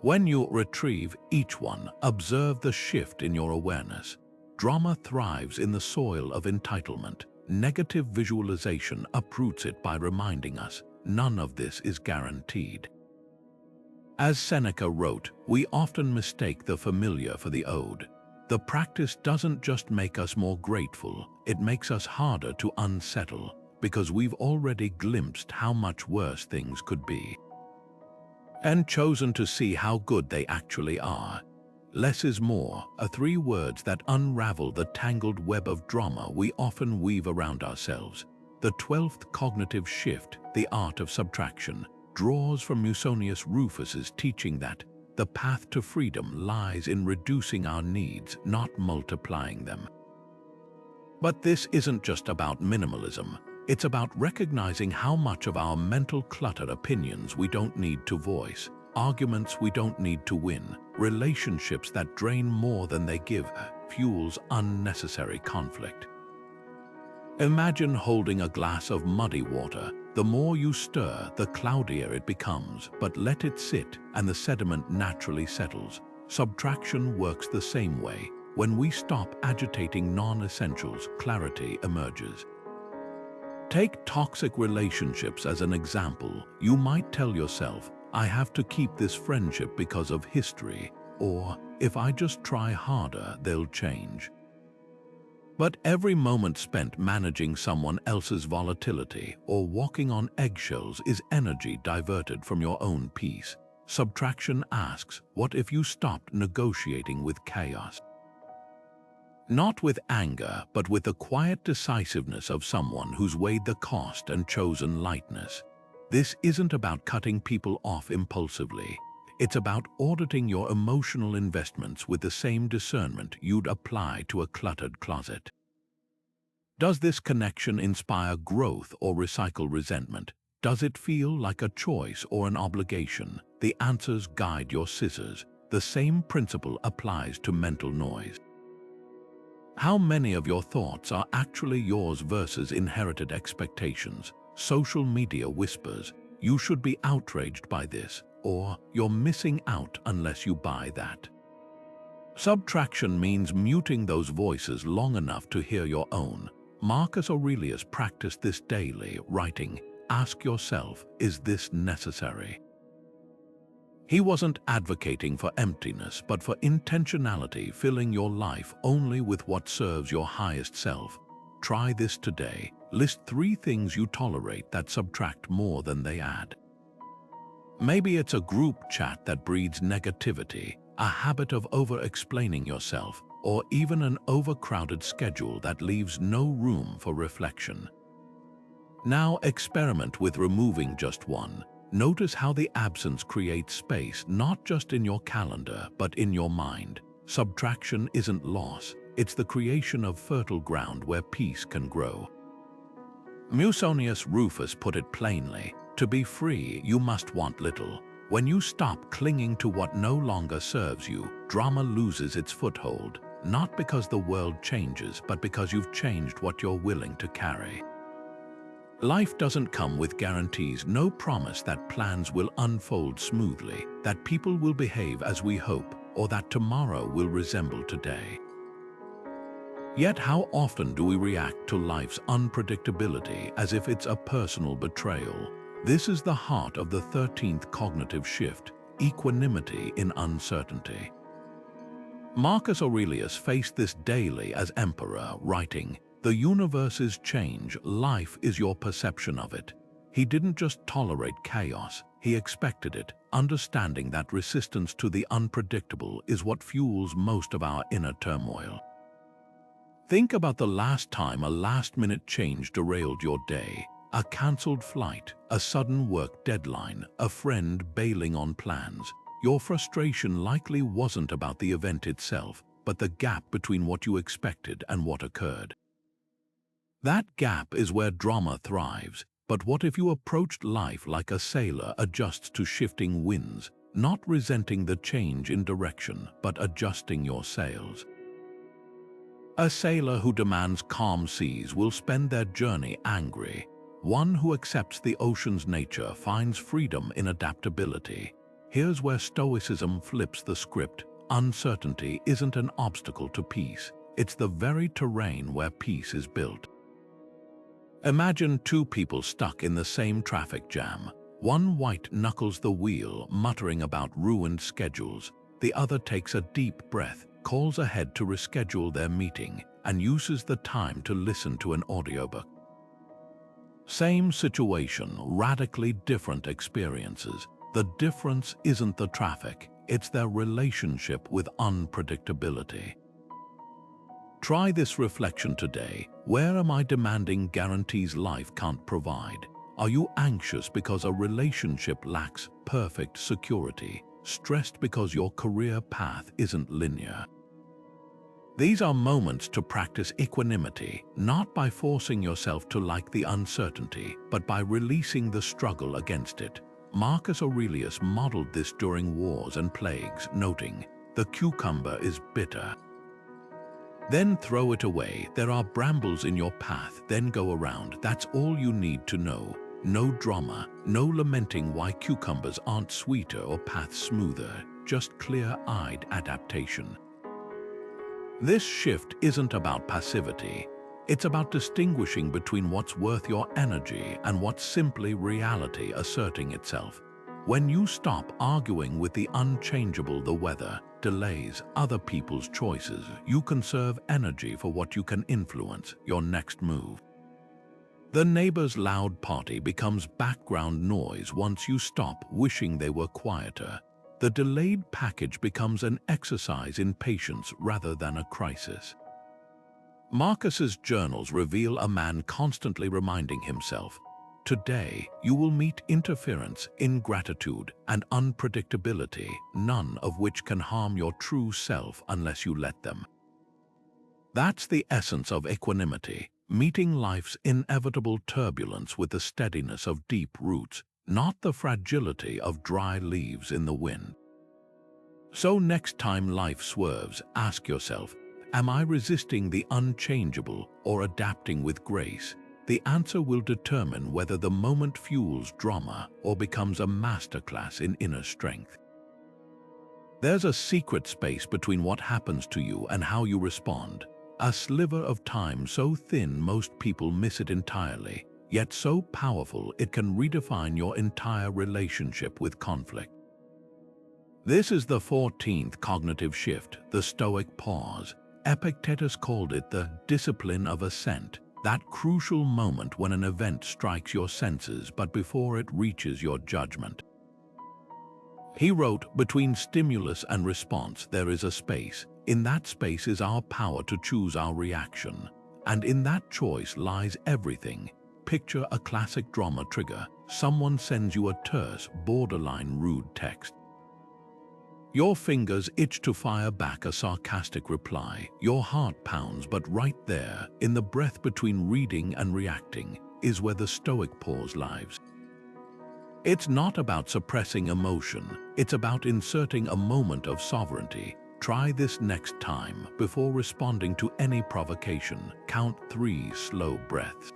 When you retrieve each one, observe the shift in your awareness. Drama thrives in the soil of entitlement. Negative visualization uproots it by reminding us, none of this is guaranteed. As Seneca wrote, we often mistake the familiar for the ode. The practice doesn't just make us more grateful, it makes us harder to unsettle, because we've already glimpsed how much worse things could be, and chosen to see how good they actually are. Less is more are 3 words that unravel the tangled web of drama we often weave around ourselves. The 12th cognitive shift, the Art of Subtraction, draws from Musonius Rufus's teaching that the path to freedom lies in reducing our needs, not multiplying them. But this isn't just about minimalism. It's about recognizing how much of our mental clutter, opinions we don't need to voice, arguments we don't need to win, relationships that drain more than they give, fuels unnecessary conflict. Imagine holding a glass of muddy water. The more you stir, the cloudier it becomes, but let it sit and the sediment naturally settles. Subtraction works the same way. When we stop agitating non-essentials, clarity emerges. Take toxic relationships as an example. You might tell yourself, I have to keep this friendship because of history, or if I just try harder, they'll change. But every moment spent managing someone else's volatility or walking on eggshells is energy diverted from your own peace. Subtraction asks, what if you stopped negotiating with chaos? Not with anger, but with the quiet decisiveness of someone who's weighed the cost and chosen lightness. This isn't about cutting people off impulsively. It's about auditing your emotional investments with the same discernment you'd apply to a cluttered closet. Does this connection inspire growth or recycle resentment? Does it feel like a choice or an obligation? The answers guide your scissors. The same principle applies to mental noise. How many of your thoughts are actually yours versus inherited expectations? Social media whispers, "You should be outraged by this," or "You're missing out unless you buy that." Subtraction means muting those voices long enough to hear your own. Marcus Aurelius practiced this daily, writing, "Ask yourself, is this necessary?" He wasn't advocating for emptiness, but for intentionality, filling your life only with what serves your highest self. Try this today. List 3 things you tolerate that subtract more than they add. Maybe it's a group chat that breeds negativity, a habit of over-explaining yourself, or even an overcrowded schedule that leaves no room for reflection. Now experiment with removing just one. Notice how the absence creates space, not just in your calendar, but in your mind. Subtraction isn't loss, it's the creation of fertile ground where peace can grow. Musonius Rufus put it plainly, "To be free, you must want little." When you stop clinging to what no longer serves you, drama loses its foothold, not because the world changes, but because you've changed what you're willing to carry. Life doesn't come with guarantees, no promise that plans will unfold smoothly, that people will behave as we hope, or that tomorrow will resemble today. Yet how often do we react to life's unpredictability as if it's a personal betrayal? This is the heart of the 13th cognitive shift, equanimity in uncertainty. Marcus Aurelius faced this daily as emperor, writing, "The universe's change, life is your perception of it." He didn't just tolerate chaos, he expected it, understanding that resistance to the unpredictable is what fuels most of our inner turmoil. Think about the last time a last-minute change derailed your day. A cancelled flight, a sudden work deadline, a friend bailing on plans. Your frustration likely wasn't about the event itself, but the gap between what you expected and what occurred. That gap is where drama thrives, but what if you approached life like a sailor adjusts to shifting winds, not resenting the change in direction, but adjusting your sails? A sailor who demands calm seas will spend their journey angry. One who accepts the ocean's nature finds freedom in adaptability. Here's where Stoicism flips the script. Uncertainty isn't an obstacle to peace. It's the very terrain where peace is built. Imagine 2 people stuck in the same traffic jam. One white-knuckles the wheel, muttering about ruined schedules. The other takes a deep breath, calls ahead to reschedule their meeting, and uses the time to listen to an audiobook. Same situation, radically different experiences. The difference isn't the traffic, it's their relationship with unpredictability. Try this reflection today. Where am I demanding guarantees life can't provide? Are you anxious because a relationship lacks perfect security? Stressed because your career path isn't linear? These are moments to practice equanimity, not by forcing yourself to like the uncertainty, but by releasing the struggle against it. Marcus Aurelius modeled this during wars and plagues, noting, "The cucumber is bitter. Then throw it away. There are brambles in your path, then go around." That's all you need to know. No drama, no lamenting why cucumbers aren't sweeter or paths smoother, just clear-eyed adaptation. This shift isn't about passivity. It's about distinguishing between what's worth your energy and what's simply reality asserting itself. When you stop arguing with the unchangeable, the weather, delays, other people's choices, you conserve energy for what you can influence, your next move. The neighbor's loud party becomes background noise once you stop wishing they were quieter. The delayed package becomes an exercise in patience rather than a crisis. Marcus's journals reveal a man constantly reminding himself, "Today you will meet interference, ingratitude, and unpredictability, none of which can harm your true self unless you let them." That's the essence of equanimity, meeting life's inevitable turbulence with the steadiness of deep roots, not the fragility of dry leaves in the wind. So next time life swerves, ask yourself, am I resisting the unchangeable or adapting with grace? The answer will determine whether the moment fuels drama or becomes a masterclass in inner strength. There's a secret space between what happens to you and how you respond, a sliver of time so thin most people miss it entirely, yet so powerful it can redefine your entire relationship with conflict. This is the 14th cognitive shift, the Stoic Pause. Epictetus called it the Discipline of Assent, that crucial moment when an event strikes your senses but before it reaches your judgment. He wrote, "Between stimulus and response there is a space. In that space is our power to choose our reaction. And in that choice lies everything." Picture a classic drama trigger. Someone sends you a terse, borderline rude text. Your fingers itch to fire back a sarcastic reply. Your heart pounds, but right there, in the breath between reading and reacting, is where the Stoic pause lives. It's not about suppressing emotion, it's about inserting a moment of sovereignty. Try this next time. Before responding to any provocation, count 3 slow breaths.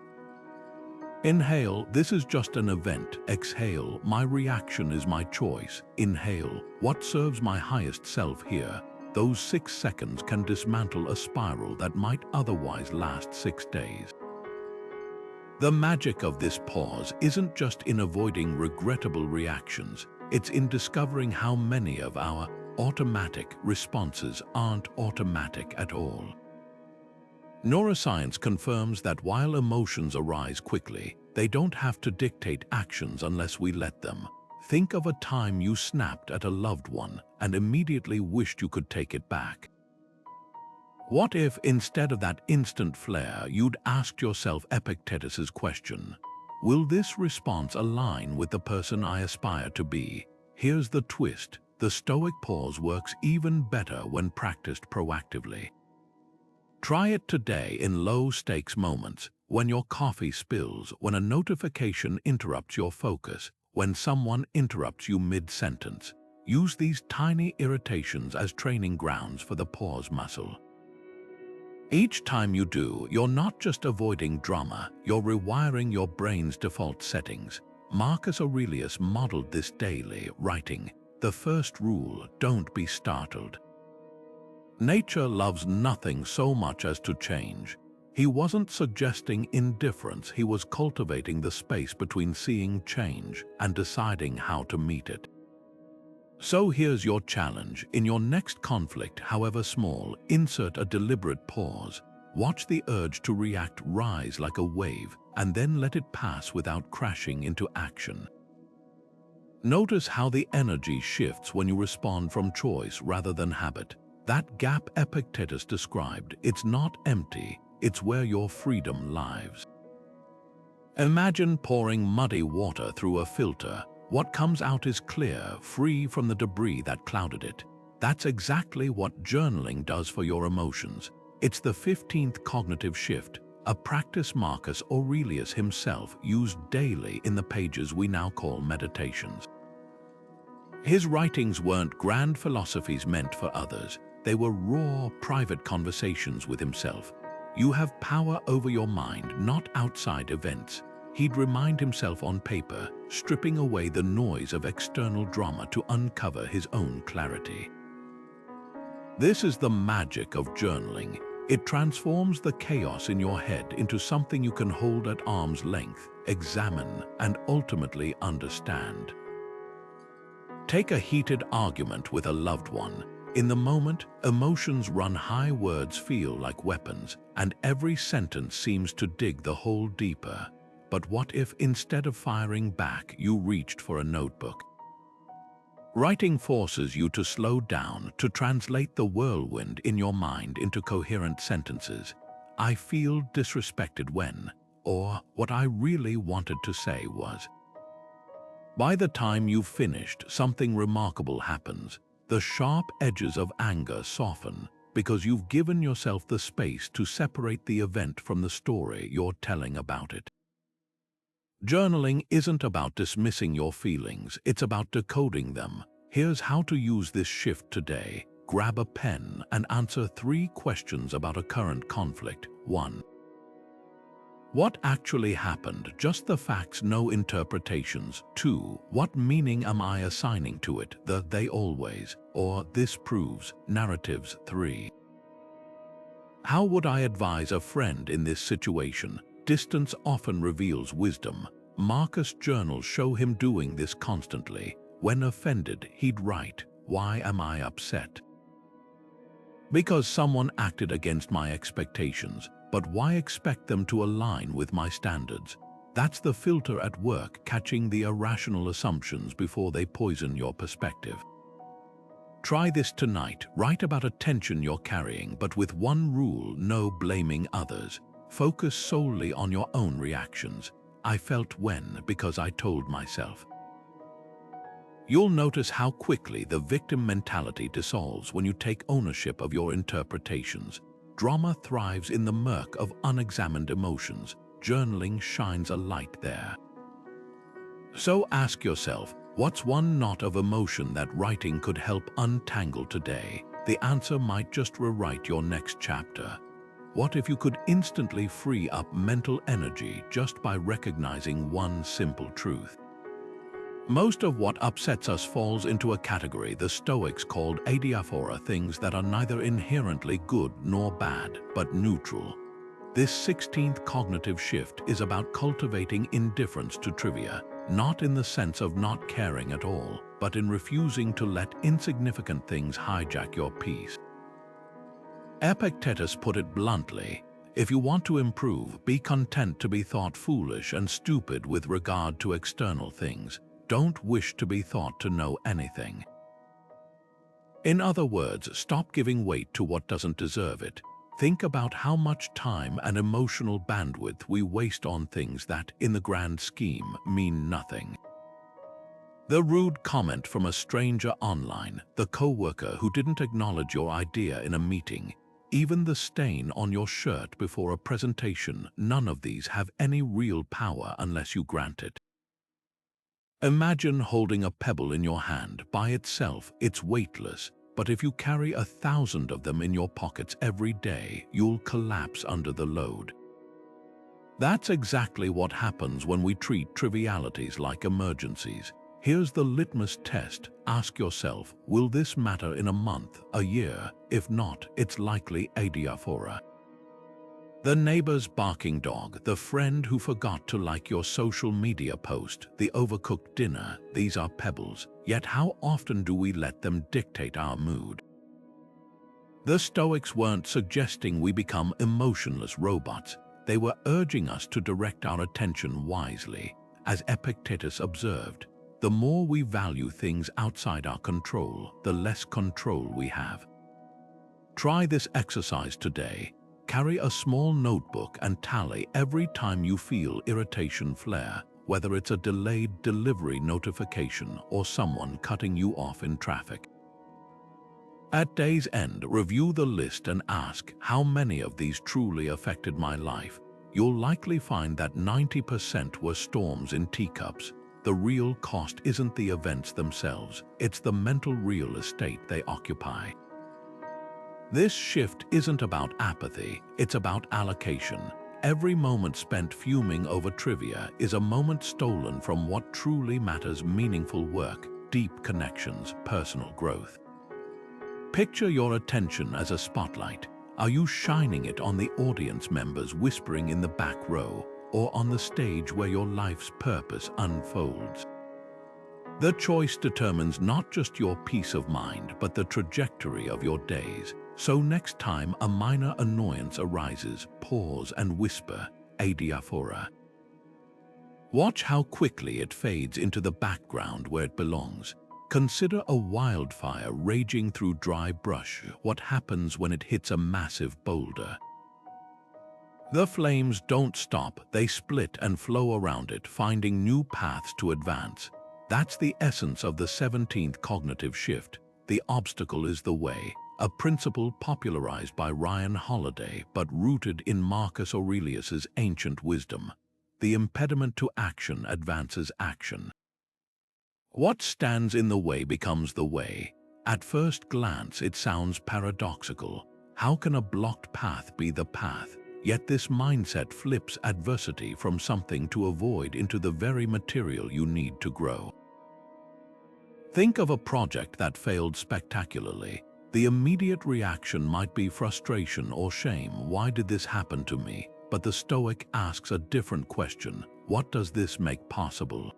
Inhale, this is just an event. Exhale, my reaction is my choice. Inhale, what serves my highest self here? Those 6 seconds can dismantle a spiral that might otherwise last 6 days. The magic of this pause isn't just in avoiding regrettable reactions, it's in discovering how many of our automatic responses aren't automatic at all. Neuroscience confirms that while emotions arise quickly, they don't have to dictate actions unless we let them. Think of a time you snapped at a loved one and immediately wished you could take it back. What if, instead of that instant flare, you'd asked yourself Epictetus's question, will this response align with the person I aspire to be? Here's the twist. The Stoic pause works even better when practiced proactively. Try it today in low-stakes moments, when your coffee spills, when a notification interrupts your focus, when someone interrupts you mid-sentence. Use these tiny irritations as training grounds for the pause muscle. Each time you do, you're not just avoiding drama, you're rewiring your brain's default settings. Marcus Aurelius modeled this daily, writing, "The first rule, don't be startled." Nature loves nothing so much as to change. He wasn't suggesting indifference, he was cultivating the space between seeing change and deciding how to meet it. So here's your challenge. In your next conflict, however small, insert a deliberate pause. Watch the urge to react rise like a wave, and then let it pass without crashing into action. Notice how the energy shifts when you respond from choice rather than habit. That gap Epictetus described, it's not empty, it's where your freedom lives. Imagine pouring muddy water through a filter. What comes out is clear, free from the debris that clouded it. That's exactly what journaling does for your emotions. It's the 15th cognitive shift, a practice Marcus Aurelius himself used daily in the pages we now call meditations. His writings weren't grand philosophies meant for others. They were raw, private conversations with himself. You have power over your mind, not outside events. He'd remind himself on paper, stripping away the noise of external drama to uncover his own clarity. This is the magic of journaling. It transforms the chaos in your head into something you can hold at arm's length, examine, and ultimately understand. Take a heated argument with a loved one. In the moment, emotions run high, words feel like weapons, and every sentence seems to dig the hole deeper. But what if, instead of firing back, you reached for a notebook? Writing forces you to slow down, to translate the whirlwind in your mind into coherent sentences. I feel disrespected when, or what I really wanted to say was. By the time you've finished, something remarkable happens. The sharp edges of anger soften because you've given yourself the space to separate the event from the story you're telling about it. Journaling isn't about dismissing your feelings, it's about decoding them. Here's how to use this shift today. Grab a pen and answer 3 questions about a current conflict. 1. What actually happened? Just the facts, no interpretations. 2. What meaning am I assigning to it? The they always, or this proves, narratives. 3. How would I advise a friend in this situation? Distance often reveals wisdom. Marcus' journals show him doing this constantly. When offended, he'd write, "Why am I upset? Because someone acted against my expectations. But why expect them to align with my standards?" That's the filter at work, catching the irrational assumptions before they poison your perspective. Try this tonight. Write about a tension you're carrying, but with one rule: no blaming others. Focus solely on your own reactions. I felt when, because I told myself. You'll notice how quickly the victim mentality dissolves when you take ownership of your interpretations. Drama thrives in the murk of unexamined emotions. Journaling shines a light there. So ask yourself, what's one knot of emotion that writing could help untangle today? The answer might just rewrite your next chapter. What if you could instantly free up mental energy just by recognizing one simple truth? Most of what upsets us falls into a category the Stoics called adiaphora, things that are neither inherently good nor bad, but neutral. This 16th cognitive shift is about cultivating indifference to trivia, not in the sense of not caring at all, but in refusing to let insignificant things hijack your peace. Epictetus put it bluntly: if you want to improve, be content to be thought foolish and stupid with regard to external things. Don't wish to be thought to know anything. In other words, stop giving weight to what doesn't deserve it. Think about how much time and emotional bandwidth we waste on things that, in the grand scheme, mean nothing. The rude comment from a stranger online, the coworker who didn't acknowledge your idea in a meeting, even the stain on your shirt before a presentation, none of these have any real power unless you grant it. Imagine holding a pebble in your hand. By itself, it's weightless, but if you carry 1,000 of them in your pockets every day, you'll collapse under the load. That's exactly what happens when we treat trivialities like emergencies. Here's the litmus test. Ask yourself, will this matter in a month, a year? If not, it's likely adiaphora. The neighbor's barking dog, the friend who forgot to like your social media post, the overcooked dinner, these are pebbles, yet how often do we let them dictate our mood? The Stoics weren't suggesting we become emotionless robots. They were urging us to direct our attention wisely. As Epictetus observed, the more we value things outside our control, the less control we have. Try this exercise today. Carry a small notebook and tally every time you feel irritation flare, whether it's a delayed delivery notification or someone cutting you off in traffic. At day's end, review the list and ask, how many of these truly affected my life? You'll likely find that 90% were storms in teacups. The real cost isn't the events themselves, it's the mental real estate they occupy. This shift isn't about apathy, it's about allocation. Every moment spent fuming over trivia is a moment stolen from what truly matters: meaningful work, deep connections, personal growth. Picture your attention as a spotlight. Are you shining it on the audience members whispering in the back row, or on the stage where your life's purpose unfolds? The choice determines not just your peace of mind, but the trajectory of your days. So next time a minor annoyance arises, pause and whisper, adiaphora. Watch how quickly it fades into the background where it belongs. Consider a wildfire raging through dry brush. What happens when it hits a massive boulder? The flames don't stop, they split and flow around it, finding new paths to advance. That's the essence of the 17th cognitive shift. The obstacle is the way, a principle popularized by Ryan Holiday but rooted in Marcus Aurelius's ancient wisdom. The impediment to action advances action. What stands in the way becomes the way. At first glance, it sounds paradoxical. How can a blocked path be the path? Yet this mindset flips adversity from something to avoid into the very material you need to grow. Think of a project that failed spectacularly. The immediate reaction might be frustration or shame. Why did this happen to me? But the Stoic asks a different question. What does this make possible?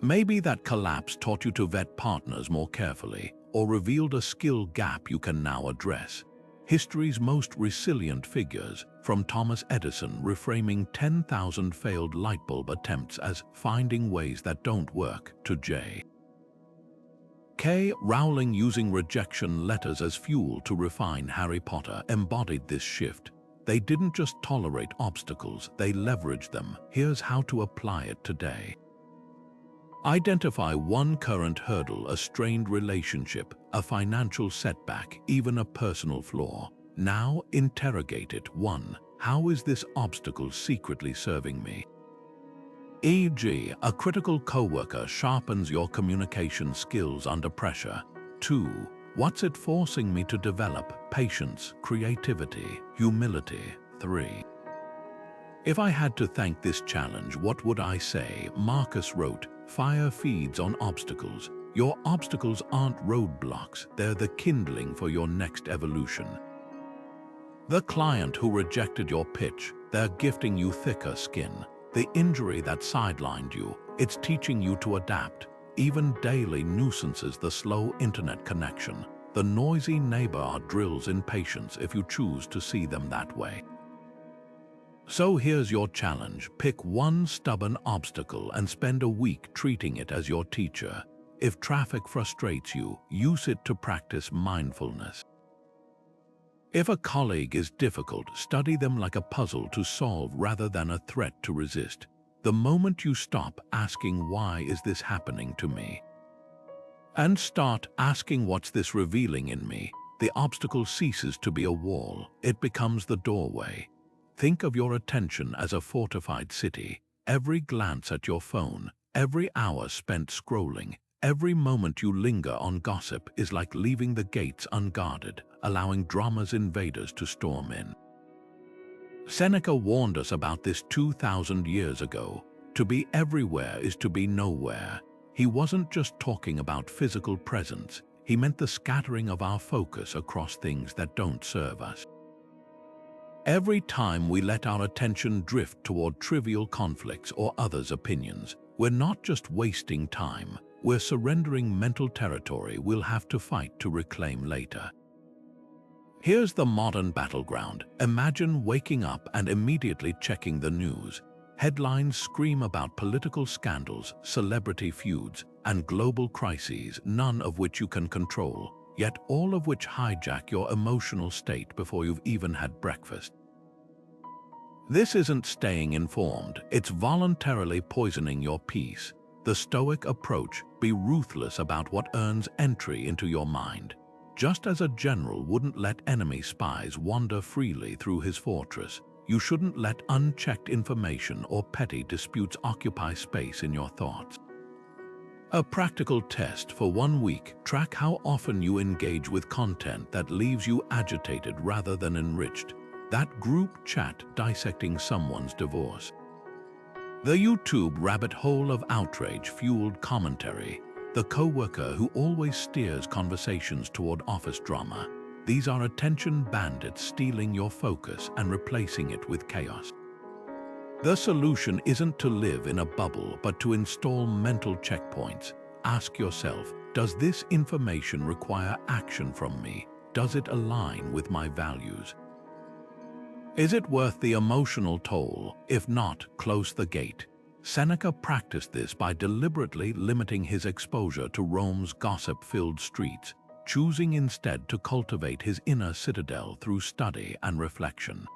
Maybe that collapse taught you to vet partners more carefully, or revealed a skill gap you can now address. History's most resilient figures, from Thomas Edison reframing 10,000 failed lightbulb attempts as finding ways that don't work, to J.K. Rowling using rejection letters as fuel to refine Harry Potter, embodied this shift. They didn't just tolerate obstacles, they leveraged them. Here's how to apply it today. Identify one current hurdle, a strained relationship, a financial setback, even a personal flaw. Now interrogate it. 1. How is this obstacle secretly serving me? E.g., a critical coworker sharpens your communication skills under pressure. 2. What's it forcing me to develop? Patience, creativity, humility. 3. If I had to thank this challenge, what would I say? Marcus wrote, "Fire feeds on obstacles. Your obstacles aren't roadblocks, they're the kindling for your next evolution." The client who rejected your pitch, they're gifting you thicker skin. The injury that sidelined you, it's teaching you to adapt. Even daily nuisances, the slow internet connection, the noisy neighbor, are drills in patience if you choose to see them that way. So here's your challenge. Pick one stubborn obstacle and spend a week treating it as your teacher. If traffic frustrates you, use it to practice mindfulness. If a colleague is difficult, study them like a puzzle to solve rather than a threat to resist. The moment you stop asking, "Why is this happening to me?" and start asking, "What's this revealing in me?" the obstacle ceases to be a wall. It becomes the doorway. Think of your attention as a fortified city. Every glance at your phone, every hour spent scrolling, every moment you linger on gossip is like leaving the gates unguarded, allowing drama's invaders to storm in. Seneca warned us about this 2,000 years ago. To be everywhere is to be nowhere. He wasn't just talking about physical presence. He meant the scattering of our focus across things that don't serve us. Every time we let our attention drift toward trivial conflicts or others' opinions, we're not just wasting time, we're surrendering mental territory we'll have to fight to reclaim later. Here's the modern battleground. Imagine waking up and immediately checking the news. Headlines scream about political scandals, celebrity feuds, and global crises, none of which you can control, yet all of which hijack your emotional state before you've even had breakfast. This isn't staying informed, it's voluntarily poisoning your peace. The Stoic approach: be ruthless about what earns entry into your mind. Just as a general wouldn't let enemy spies wander freely through his fortress, you shouldn't let unchecked information or petty disputes occupy space in your thoughts. A practical test for 1 week: track how often you engage with content that leaves you agitated rather than enriched. That group chat dissecting someone's divorce. The YouTube rabbit hole of outrage-fueled commentary. The coworker who always steers conversations toward office drama. These are attention bandits stealing your focus and replacing it with chaos. The solution isn't to live in a bubble, but to install mental checkpoints. Ask yourself, does this information require action from me? Does it align with my values? Is it worth the emotional toll? If not, close the gate. Seneca practiced this by deliberately limiting his exposure to Rome's gossip-filled streets, choosing instead to cultivate his inner citadel through study and reflection.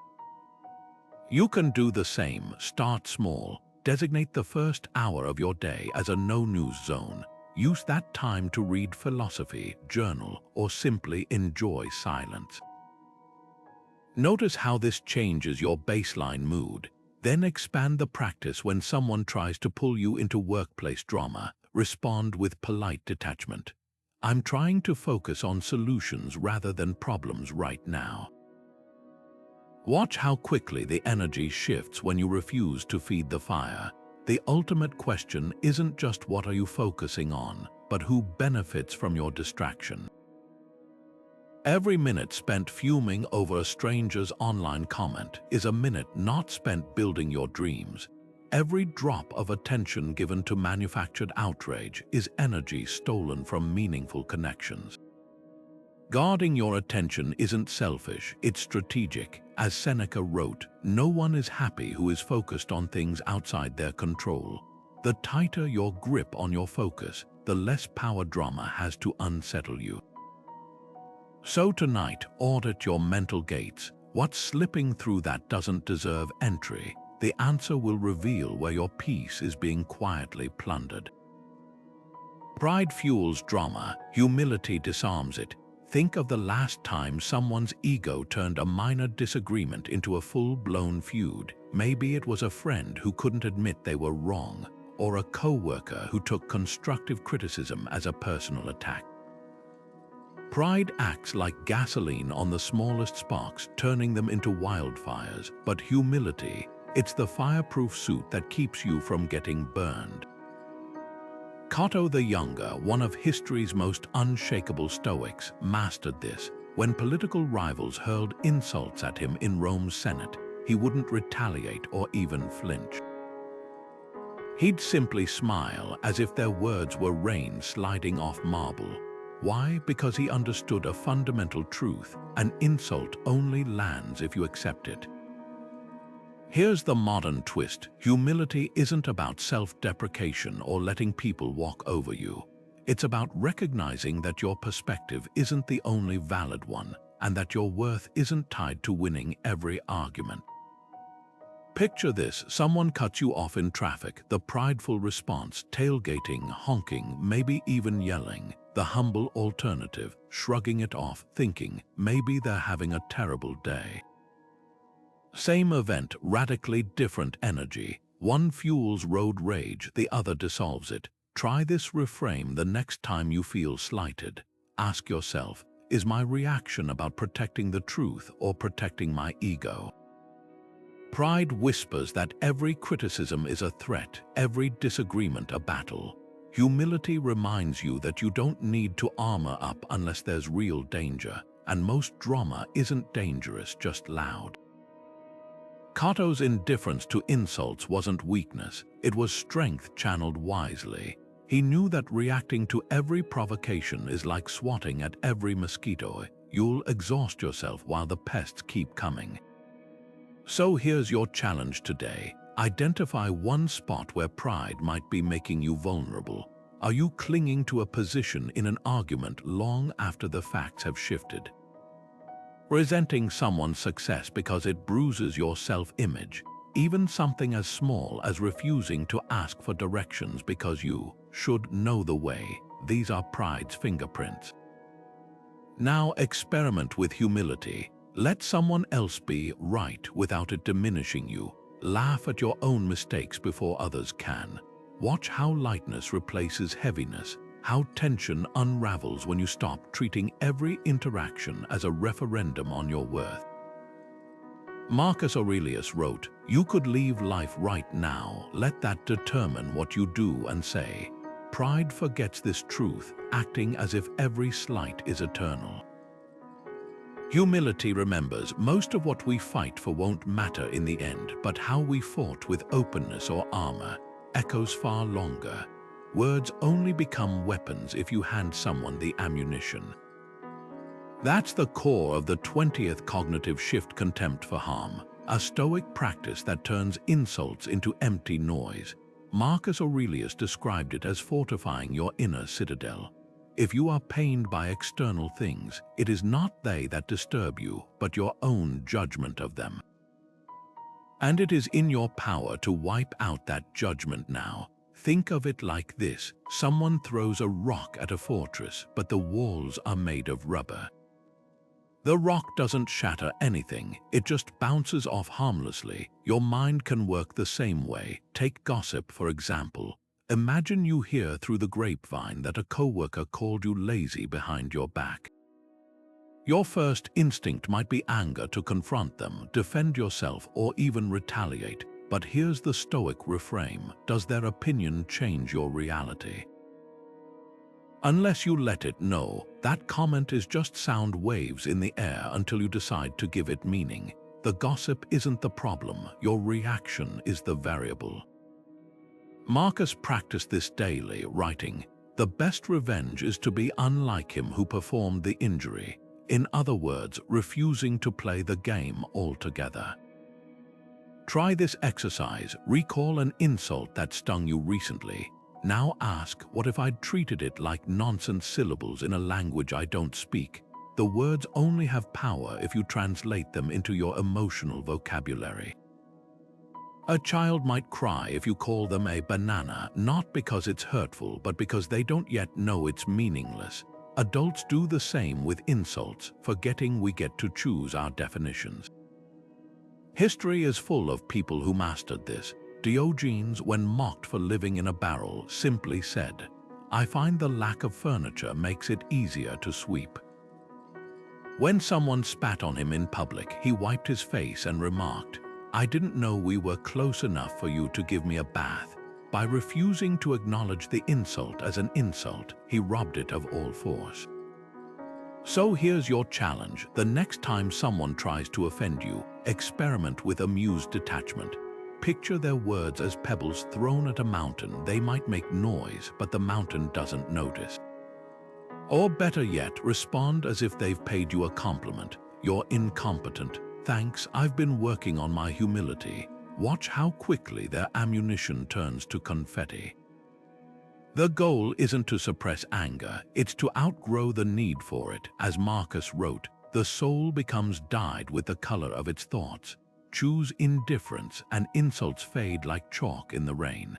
You can do the same. Start small. Designate the first hour of your day as a no-news zone. Use that time to read philosophy, journal, or simply enjoy silence. Notice how this changes your baseline mood. Then expand the practice when someone tries to pull you into workplace drama. Respond with polite detachment. I'm trying to focus on solutions rather than problems right now. Watch how quickly the energy shifts when you refuse to feed the fire. The ultimate question isn't just what are you focusing on, but who benefits from your distraction. Every minute spent fuming over a stranger's online comment is a minute not spent building your dreams. Every drop of attention given to manufactured outrage is energy stolen from meaningful connections. Guarding your attention isn't selfish, it's strategic. As Seneca wrote, no one is happy who is focused on things outside their control. The tighter your grip on your focus, the less power drama has to unsettle you. So tonight, audit your mental gates. What's slipping through that doesn't deserve entry? The answer will reveal where your peace is being quietly plundered. Pride fuels drama, humility disarms it. Think of the last time someone's ego turned a minor disagreement into a full-blown feud. Maybe it was a friend who couldn't admit they were wrong, or a co-worker who took constructive criticism as a personal attack. Pride acts like gasoline on the smallest sparks, turning them into wildfires. But humility, it's the fireproof suit that keeps you from getting burned. Cato the Younger, one of history's most unshakable Stoics, mastered this. When political rivals hurled insults at him in Rome's Senate, he wouldn't retaliate or even flinch. He'd simply smile as if their words were rain sliding off marble. Why? Because he understood a fundamental truth: an insult only lands if you accept it. Here's the modern twist. Humility isn't about self-deprecation or letting people walk over you. It's about recognizing that your perspective isn't the only valid one, and that your worth isn't tied to winning every argument. Picture this: someone cuts you off in traffic. The prideful response: tailgating, honking, maybe even yelling. The humble alternative: shrugging it off, thinking, maybe they're having a terrible day. Same event, radically different energy. One fuels road rage, the other dissolves it. Try this reframe the next time you feel slighted. Ask yourself, is my reaction about protecting the truth or protecting my ego? Pride whispers that every criticism is a threat, every disagreement a battle. Humility reminds you that you don't need to armor up unless there's real danger, and most drama isn't dangerous, just loud. Cato's indifference to insults wasn't weakness, it was strength channeled wisely. He knew that reacting to every provocation is like swatting at every mosquito. You'll exhaust yourself while the pests keep coming. So here's your challenge today. Identify one spot where pride might be making you vulnerable. Are you clinging to a position in an argument long after the facts have shifted? Resenting someone's success because it bruises your self-image, even something as small as refusing to ask for directions because you should know the way. These are pride's fingerprints. Now experiment with humility. Let someone else be right without it diminishing you. Laugh at your own mistakes before others can. Watch how lightness replaces heaviness. How tension unravels when you stop treating every interaction as a referendum on your worth. Marcus Aurelius wrote, "You could leave life right now. Let that determine what you do and say." Pride forgets this truth, acting as if every slight is eternal. Humility remembers most of what we fight for won't matter in the end, but how we fought with openness or armor echoes far longer. Words only become weapons if you hand someone the ammunition. That's the core of the 20th cognitive shift: contempt for harm, a Stoic practice that turns insults into empty noise. Marcus Aurelius described it as fortifying your inner citadel. If you are pained by external things, it is not they that disturb you, but your own judgment of them. And it is in your power to wipe out that judgment now. Think of it like this: someone throws a rock at a fortress, but the walls are made of rubber. The rock doesn't shatter anything, it just bounces off harmlessly. Your mind can work the same way. Take gossip, for example. Imagine you hear through the grapevine that a coworker called you lazy behind your back. Your first instinct might be anger to confront them, defend yourself, or even retaliate. But here's the Stoic reframe: does their opinion change your reality? Unless you let it know, that comment is just sound waves in the air until you decide to give it meaning. The gossip isn't the problem, your reaction is the variable. Marcus practiced this daily, writing, "The best revenge is to be unlike him who performed the injury." In other words, refusing to play the game altogether. Try this exercise. Recall an insult that stung you recently. Now ask, what if I'd treated it like nonsense syllables in a language I don't speak? The words only have power if you translate them into your emotional vocabulary. A child might cry if you call them a banana, not because it's hurtful, but because they don't yet know it's meaningless. Adults do the same with insults, forgetting we get to choose our definitions. History is full of people who mastered this. Diogenes, when mocked for living in a barrel, simply said, "I find the lack of furniture makes it easier to sweep." When someone spat on him in public, he wiped his face and remarked, "I didn't know we were close enough for you to give me a bath." By refusing to acknowledge the insult as an insult, he robbed it of all force. So here's your challenge. The next time someone tries to offend you, experiment with amused detachment. Picture their words as pebbles thrown at a mountain. They might make noise, but the mountain doesn't notice. Or better yet, respond as if they've paid you a compliment. "You're incompetent. Thanks, I've been working on my humility." Watch how quickly their ammunition turns to confetti. The goal isn't to suppress anger, it's to outgrow the need for it. As Marcus wrote, "The soul becomes dyed with the color of its thoughts." Choose indifference, and insults fade like chalk in the rain.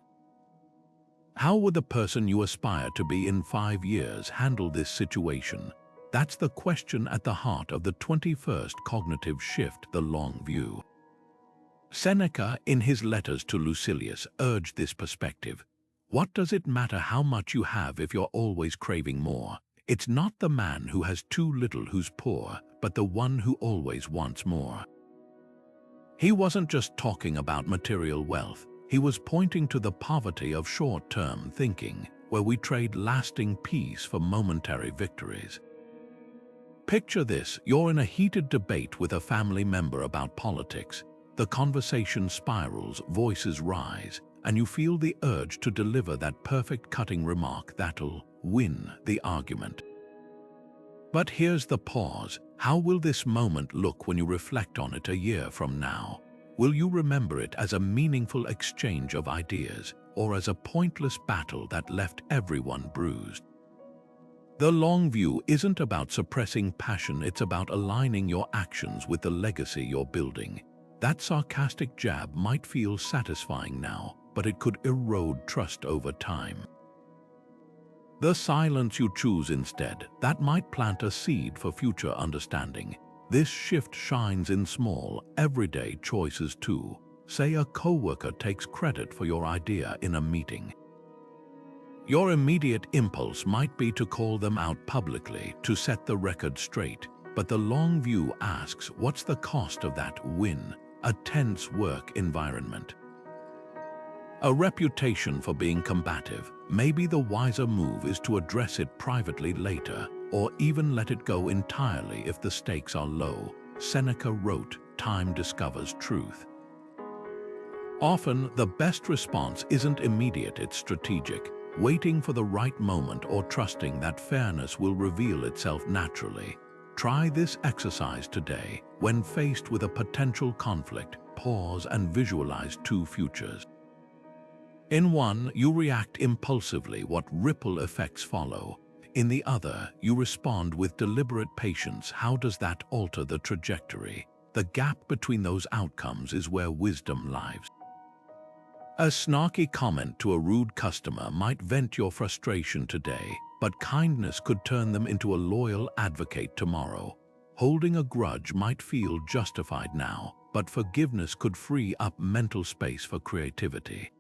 How would the person you aspire to be in 5 years handle this situation? That's the question at the heart of the 21st cognitive shift, the long view. Seneca, in his letters to Lucilius, urged this perspective. What does it matter how much you have if you're always craving more? It's not the man who has too little who's poor, but the one who always wants more. He wasn't just talking about material wealth. He was pointing to the poverty of short-term thinking, where we trade lasting peace for momentary victories. Picture this: you're in a heated debate with a family member about politics. The conversation spirals, voices rise, and you feel the urge to deliver that perfect cutting remark that'll win the argument. But here's the pause. How will this moment look when you reflect on it a year from now? Will you remember it as a meaningful exchange of ideas, or as a pointless battle that left everyone bruised? The long view isn't about suppressing passion, it's about aligning your actions with the legacy you're building. That sarcastic jab might feel satisfying now, but it could erode trust over time. The silence you choose instead, that might plant a seed for future understanding. This shift shines in small, everyday choices too. Say a coworker takes credit for your idea in a meeting. Your immediate impulse might be to call them out publicly to set the record straight, but the long view asks, what's the cost of that win? A tense work environment. A reputation for being combative. Maybe the wiser move is to address it privately later, or even let it go entirely if the stakes are low. Seneca wrote, "Time discovers truth." Often, the best response isn't immediate, it's strategic, waiting for the right moment or trusting that fairness will reveal itself naturally. Try this exercise today. When faced with a potential conflict, pause and visualize two futures. In one, you react impulsively, what ripple effects follow. In the other, you respond with deliberate patience. How does that alter the trajectory? The gap between those outcomes is where wisdom lies. A snarky comment to a rude customer might vent your frustration today, but kindness could turn them into a loyal advocate tomorrow. Holding a grudge might feel justified now, but forgiveness could free up mental space for creativity.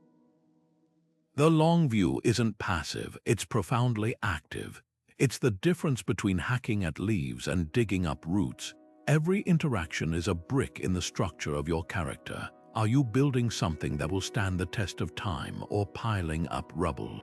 The long view isn't passive, it's profoundly active. It's the difference between hacking at leaves and digging up roots. Every interaction is a brick in the structure of your character. Are you building something that will stand the test of time or piling up rubble?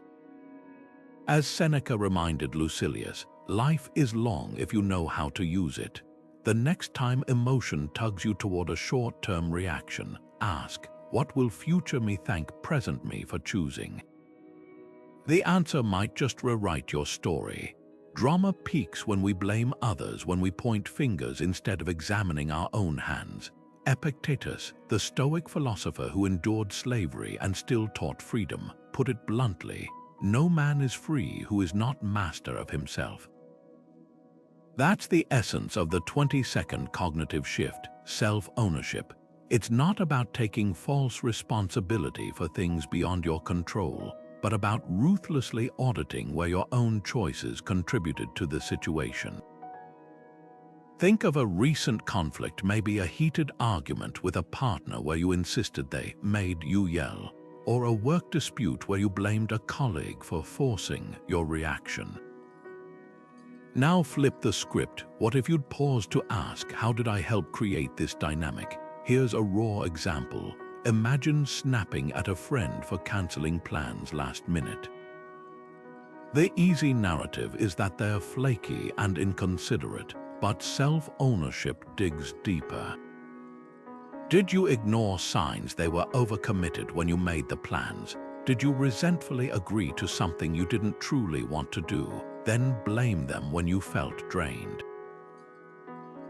As Seneca reminded Lucilius, life is long if you know how to use it. The next time emotion tugs you toward a short-term reaction, ask, what will future me thank present me for choosing? The answer might just rewrite your story. Drama peaks when we blame others, when we point fingers instead of examining our own hands. Epictetus, the Stoic philosopher who endured slavery and still taught freedom, put it bluntly, no man is free who is not master of himself. That's the essence of the 22nd cognitive shift, self-ownership. It's not about taking false responsibility for things beyond your control, but about ruthlessly auditing where your own choices contributed to the situation. Think of a recent conflict, maybe a heated argument with a partner where you insisted they made you yell, or a work dispute where you blamed a colleague for forcing your reaction. Now flip the script. What if you'd pause to ask, how did I help create this dynamic? Here's a raw example. Imagine snapping at a friend for canceling plans last minute. The easy narrative is that they're flaky and inconsiderate, but self-ownership digs deeper. Did you ignore signs they were overcommitted when you made the plans? Did you resentfully agree to something you didn't truly want to do, then blame them when you felt drained?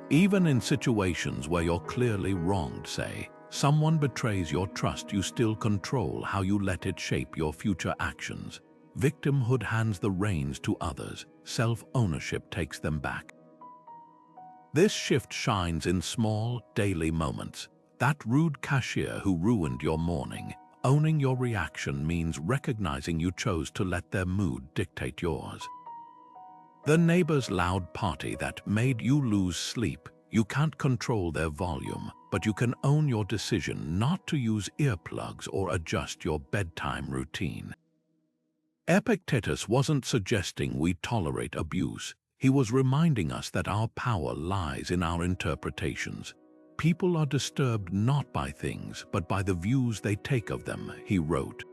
Even in situations where you're clearly wronged, say, someone betrays your trust, you still control how you let it shape your future actions. Victimhood hands the reins to others, self-ownership takes them back. This shift shines in small, daily moments. That rude cashier who ruined your morning, owning your reaction means recognizing you chose to let their mood dictate yours. The neighbor's loud party that made you lose sleep, you can't control their volume, but you can own your decision not to use earplugs or adjust your bedtime routine. Epictetus wasn't suggesting we tolerate abuse. He was reminding us that our power lies in our interpretations. People are disturbed not by things, but by the views they take of them, he wrote.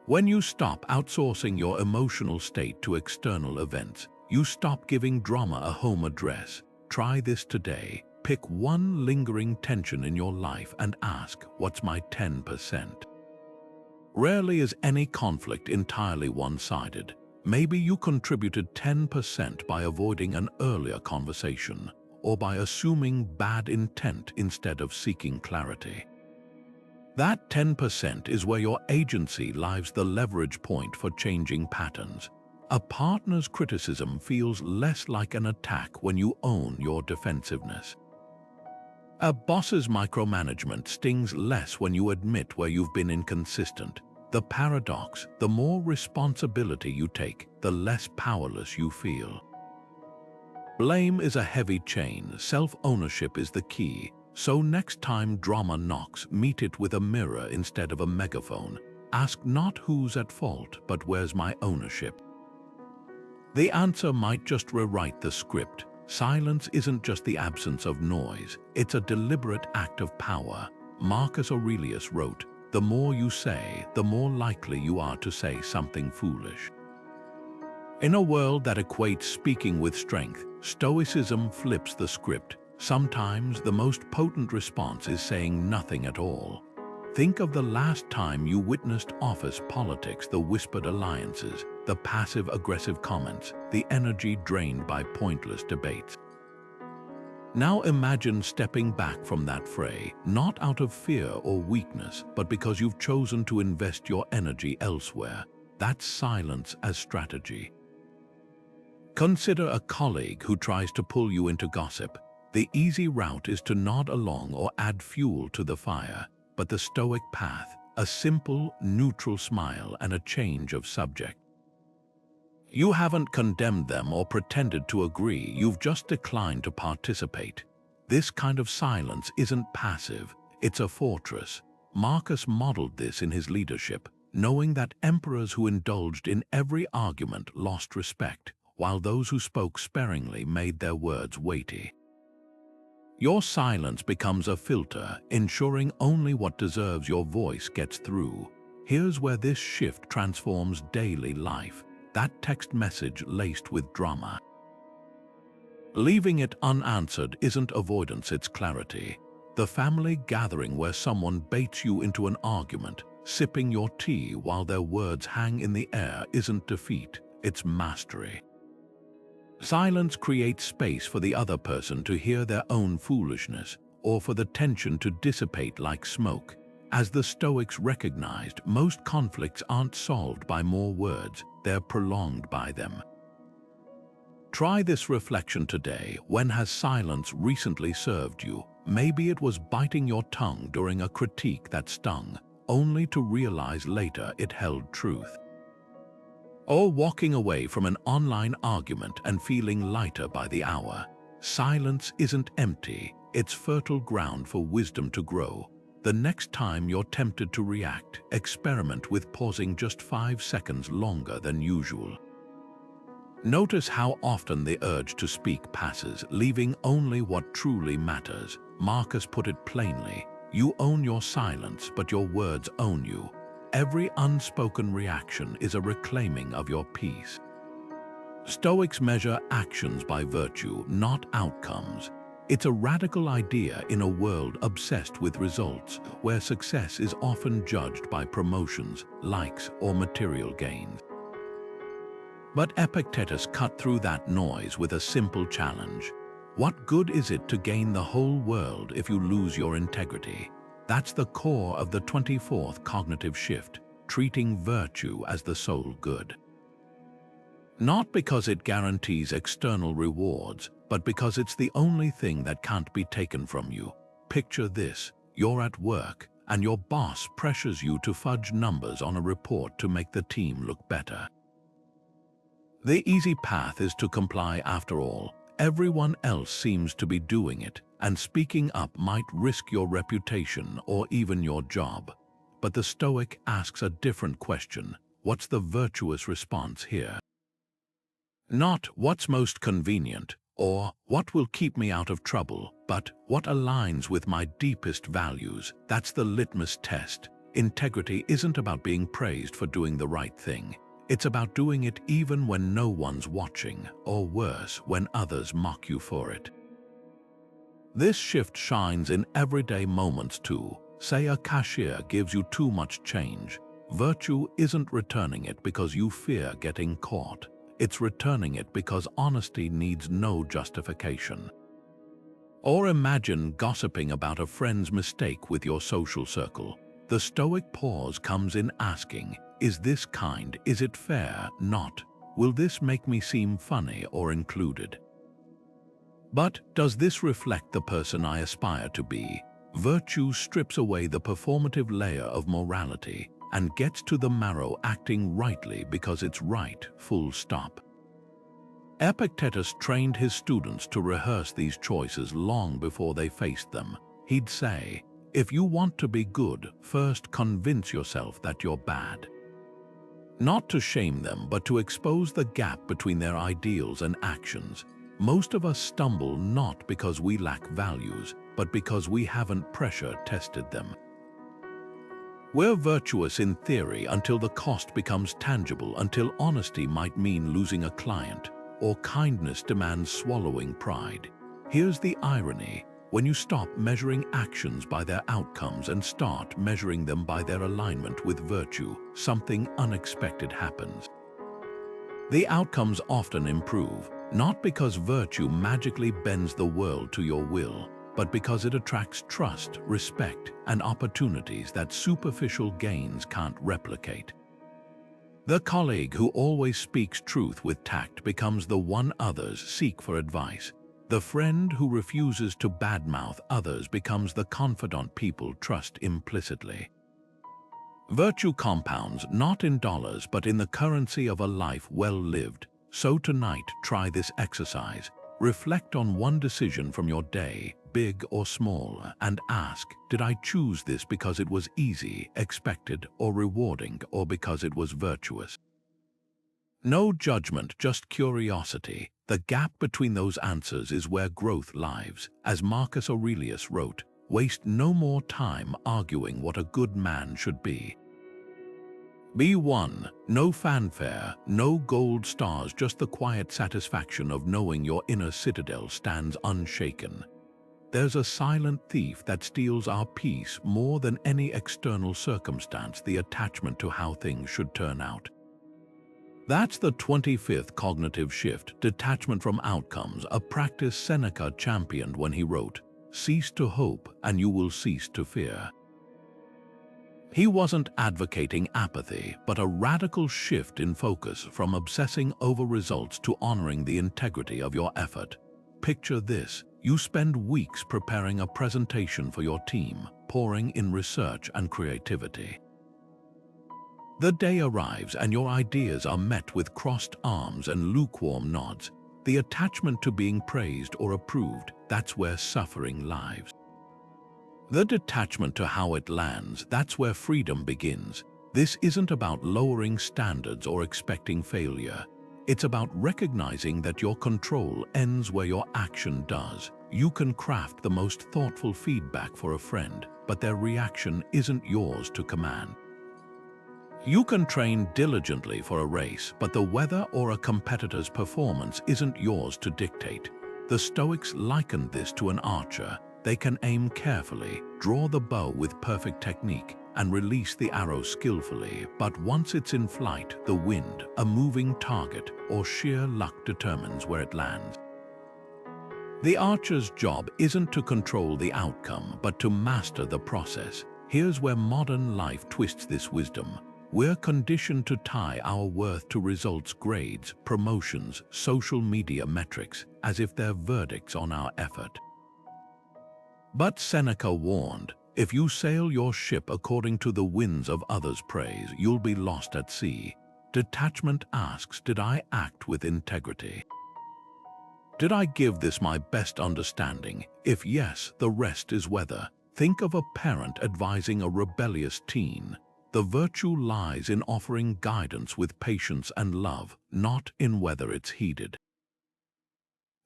When you stop outsourcing your emotional state to external events, you stop giving drama a home address. Try this today. Pick one lingering tension in your life and ask, what's my 10%? Rarely is any conflict entirely one-sided. Maybe you contributed 10% by avoiding an earlier conversation, or by assuming bad intent instead of seeking clarity. That 10% is where your agency lies, the leverage point for changing patterns. A partner's criticism feels less like an attack when you own your defensiveness. A boss's micromanagement stings less when you admit where you've been inconsistent. The paradox, the more responsibility you take, the less powerless you feel. Blame is a heavy chain, self-ownership is the key. So next time drama knocks, meet it with a mirror instead of a megaphone. Ask not who's at fault, but where's my ownership? The answer might just rewrite the script. Silence isn't just the absence of noise, it's a deliberate act of power. Marcus Aurelius wrote, "The more you say, the more likely you are to say something foolish." In a world that equates speaking with strength, Stoicism flips the script. Sometimes the most potent response is saying nothing at all. Think of the last time you witnessed office politics, the whispered alliances, the passive-aggressive comments, the energy drained by pointless debates. Now imagine stepping back from that fray, not out of fear or weakness, but because you've chosen to invest your energy elsewhere. That's silence as strategy. Consider a colleague who tries to pull you into gossip. The easy route is to nod along or add fuel to the fire, but the Stoic path, a simple, neutral smile and a change of subject. You haven't condemned them or pretended to agree, you've just declined to participate. This kind of silence isn't passive, it's a fortress. Marcus modeled this in his leadership, knowing that emperors who indulged in every argument lost respect, while those who spoke sparingly made their words weighty. Your silence becomes a filter, ensuring only what deserves your voice gets through. Here's where this shift transforms daily life, that text message laced with drama. Leaving it unanswered isn't avoidance, it's clarity. The family gathering where someone baits you into an argument, sipping your tea while their words hang in the air, isn't defeat, it's mastery. Silence creates space for the other person to hear their own foolishness, or for the tension to dissipate like smoke. As the Stoics recognized, most conflicts aren't solved by more words, they're prolonged by them. Try this reflection today. When has silence recently served you? Maybe it was biting your tongue during a critique that stung, only to realize later it held truth. Or walking away from an online argument and feeling lighter by the hour. Silence isn't empty, it's fertile ground for wisdom to grow. The next time you're tempted to react, experiment with pausing just 5 seconds longer than usual. Notice how often the urge to speak passes, leaving only what truly matters. Marcus put it plainly, you own your silence, but your words own you. Every unspoken reaction is a reclaiming of your peace. Stoics measure actions by virtue, not outcomes. It's a radical idea in a world obsessed with results, where success is often judged by promotions, likes, or material gains. But Epictetus cut through that noise with a simple challenge. What good is it to gain the whole world if you lose your integrity? That's the core of the 24th cognitive shift, treating virtue as the sole good. Not because it guarantees external rewards, but because it's the only thing that can't be taken from you. Picture this, you're at work, and your boss pressures you to fudge numbers on a report to make the team look better. The easy path is to comply after all. Everyone else seems to be doing it, and speaking up might risk your reputation or even your job. But the Stoic asks a different question. What's the virtuous response here? Not what's most convenient or what will keep me out of trouble, but what aligns with my deepest values. That's the litmus test. Integrity isn't about being praised for doing the right thing. It's about doing it even when no one's watching, or worse, when others mock you for it. This shift shines in everyday moments too. Say a cashier gives you too much change. Virtue isn't returning it because you fear getting caught. It's returning it because honesty needs no justification. Or imagine gossiping about a friend's mistake with your social circle. The Stoic pause comes in asking, is this kind? Is it fair? Not, will this make me seem funny or included? But does this reflect the person I aspire to be? Virtue strips away the performative layer of morality and gets to the marrow, acting rightly because it's right, full stop. Epictetus trained his students to rehearse these choices long before they faced them. He'd say, if you want to be good, first convince yourself that you're bad. Not to shame them, but to expose the gap between their ideals and actions. Most of us stumble not because we lack values, but because we haven't pressure tested them. We're virtuous in theory until the cost becomes tangible, until honesty might mean losing a client, or kindness demands swallowing pride. Here's the irony. When you stop measuring actions by their outcomes and start measuring them by their alignment with virtue, something unexpected happens. The outcomes often improve, not because virtue magically bends the world to your will, but because it attracts trust, respect, and opportunities that superficial gains can't replicate. The colleague who always speaks truth with tact becomes the one others seek for advice. The friend who refuses to badmouth others becomes the confidant people trust implicitly. Virtue compounds not in dollars but in the currency of a life well lived. So tonight, try this exercise. Reflect on one decision from your day, big or small, and ask, did I choose this because it was easy, expected, or rewarding, or because it was virtuous? No judgment, just curiosity. The gap between those answers is where growth lives. As Marcus Aurelius wrote, waste no more time arguing what a good man should be. Be one, no fanfare, no gold stars, just the quiet satisfaction of knowing your inner citadel stands unshaken. There's a silent thief that steals our peace more than any external circumstance, the attachment to how things should turn out. That's the 25th cognitive shift, detachment from outcomes, a practice Seneca championed when he wrote, "Cease to hope and you will cease to fear." He wasn't advocating apathy, but a radical shift in focus from obsessing over results to honoring the integrity of your effort. Picture this: you spend weeks preparing a presentation for your team, pouring in research and creativity. The day arrives and your ideas are met with crossed arms and lukewarm nods. The attachment to being praised or approved, that's where suffering lies. The detachment to how it lands, that's where freedom begins. This isn't about lowering standards or expecting failure. It's about recognizing that your control ends where your action does. You can craft the most thoughtful feedback for a friend, but their reaction isn't yours to command. You can train diligently for a race, but the weather or a competitor's performance isn't yours to dictate. The Stoics likened this to an archer. They can aim carefully, draw the bow with perfect technique, and release the arrow skillfully, but once it's in flight, the wind, a moving target, or sheer luck determines where it lands. The archer's job isn't to control the outcome, but to master the process. Here's where modern life twists this wisdom. We're conditioned to tie our worth to results, grades, promotions, social media metrics, as if they're verdicts on our effort. But Seneca warned, if you sail your ship according to the winds of others' praise, you'll be lost at sea. Detachment asks, did I act with integrity? Did I give this my best understanding? If yes, the rest is weather. Think of a parent advising a rebellious teen. The virtue lies in offering guidance with patience and love, not in whether it's heeded.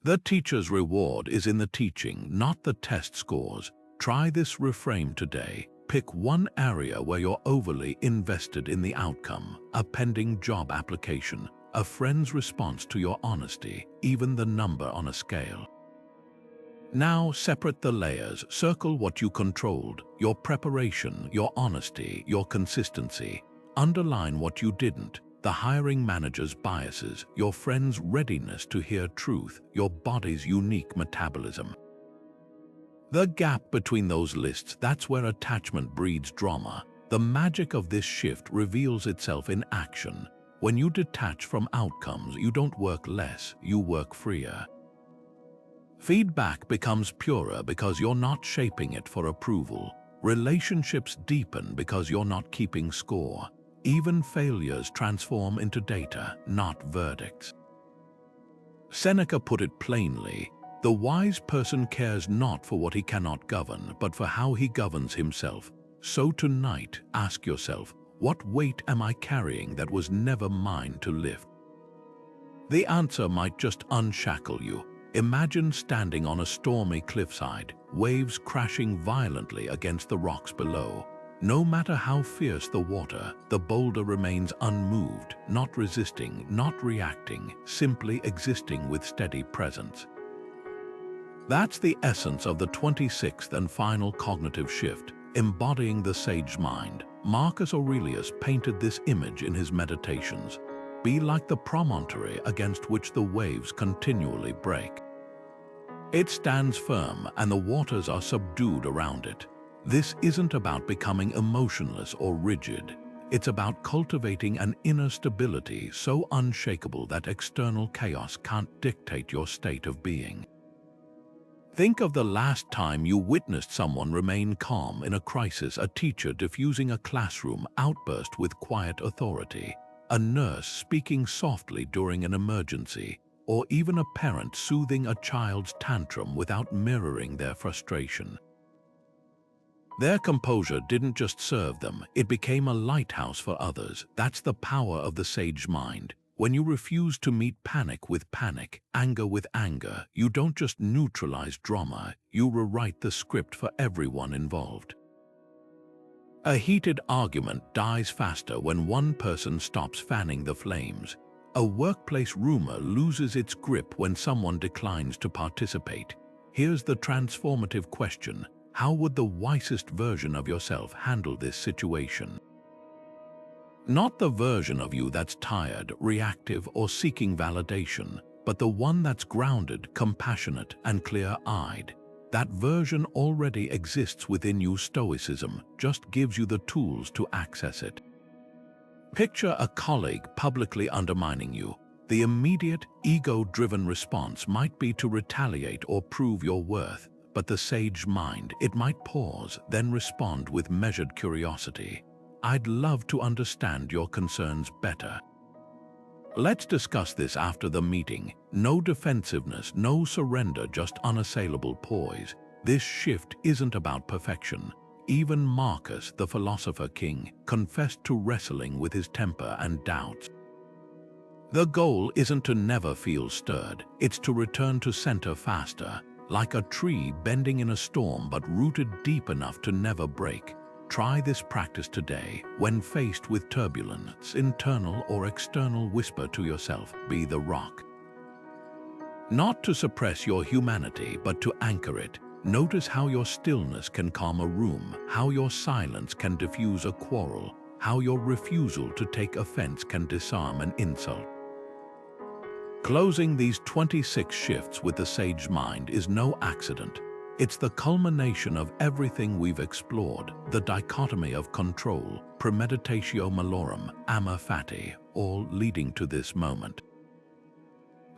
The teacher's reward is in the teaching, not the test scores. Try this reframe today. Pick one area where you're overly invested in the outcome, a pending job application, a friend's response to your honesty, even the number on a scale. Now separate the layers. Circle what you controlled, your preparation, your honesty, your consistency. Underline what you didn't, the hiring manager's biases, your friend's readiness to hear truth, your body's unique metabolism. The gap between those lists, that's where attachment breeds drama. The magic of this shift reveals itself in action. When you detach from outcomes, you don't work less, you work freer. Feedback becomes purer because you're not shaping it for approval. Relationships deepen because you're not keeping score. Even failures transform into data, not verdicts. Seneca put it plainly, the wise person cares not for what he cannot govern, but for how he governs himself. So tonight, ask yourself, what weight am I carrying that was never mine to lift? The answer might just unshackle you. Imagine standing on a stormy cliffside, waves crashing violently against the rocks below. No matter how fierce the water, the boulder remains unmoved, not resisting, not reacting, simply existing with steady presence. That's the essence of the 26th and final cognitive shift, embodying the sage mind. Marcus Aurelius painted this image in his Meditations. Be like the promontory against which the waves continually break. It stands firm and the waters are subdued around it. This isn't about becoming emotionless or rigid. It's about cultivating an inner stability so unshakable that external chaos can't dictate your state of being. Think of the last time you witnessed someone remain calm in a crisis, a teacher diffusing a classroom outburst with quiet authority, a nurse speaking softly during an emergency, or even a parent soothing a child's tantrum without mirroring their frustration. Their composure didn't just serve them, it became a lighthouse for others. That's the power of the sage mind. When you refuse to meet panic with panic, anger with anger, you don't just neutralize drama, you rewrite the script for everyone involved. A heated argument dies faster when one person stops fanning the flames. A workplace rumor loses its grip when someone declines to participate. Here's the transformative question: how would the wisest version of yourself handle this situation? Not the version of you that's tired, reactive, or seeking validation, but the one that's grounded, compassionate, and clear-eyed. That version already exists within you. Stoicism just gives you the tools to access it. Picture a colleague publicly undermining you. The immediate, ego-driven response might be to retaliate or prove your worth, but the sage mind, it might pause, then respond with measured curiosity. I'd love to understand your concerns better. Let's discuss this after the meeting. No defensiveness, no surrender, just unassailable poise. This shift isn't about perfection. Even Marcus, the philosopher king, confessed to wrestling with his temper and doubts. The goal isn't to never feel stirred, it's to return to center faster, like a tree bending in a storm but rooted deep enough to never break. Try this practice today. When faced with turbulence, internal or external, whisper to yourself, be the rock. Not to suppress your humanity, but to anchor it. Notice how your stillness can calm a room, how your silence can diffuse a quarrel, how your refusal to take offense can disarm an insult. Closing these 26 shifts with the sage mind is no accident. It's the culmination of everything we've explored: the dichotomy of control, premeditatio, malorum, amor fati, all leading to this moment.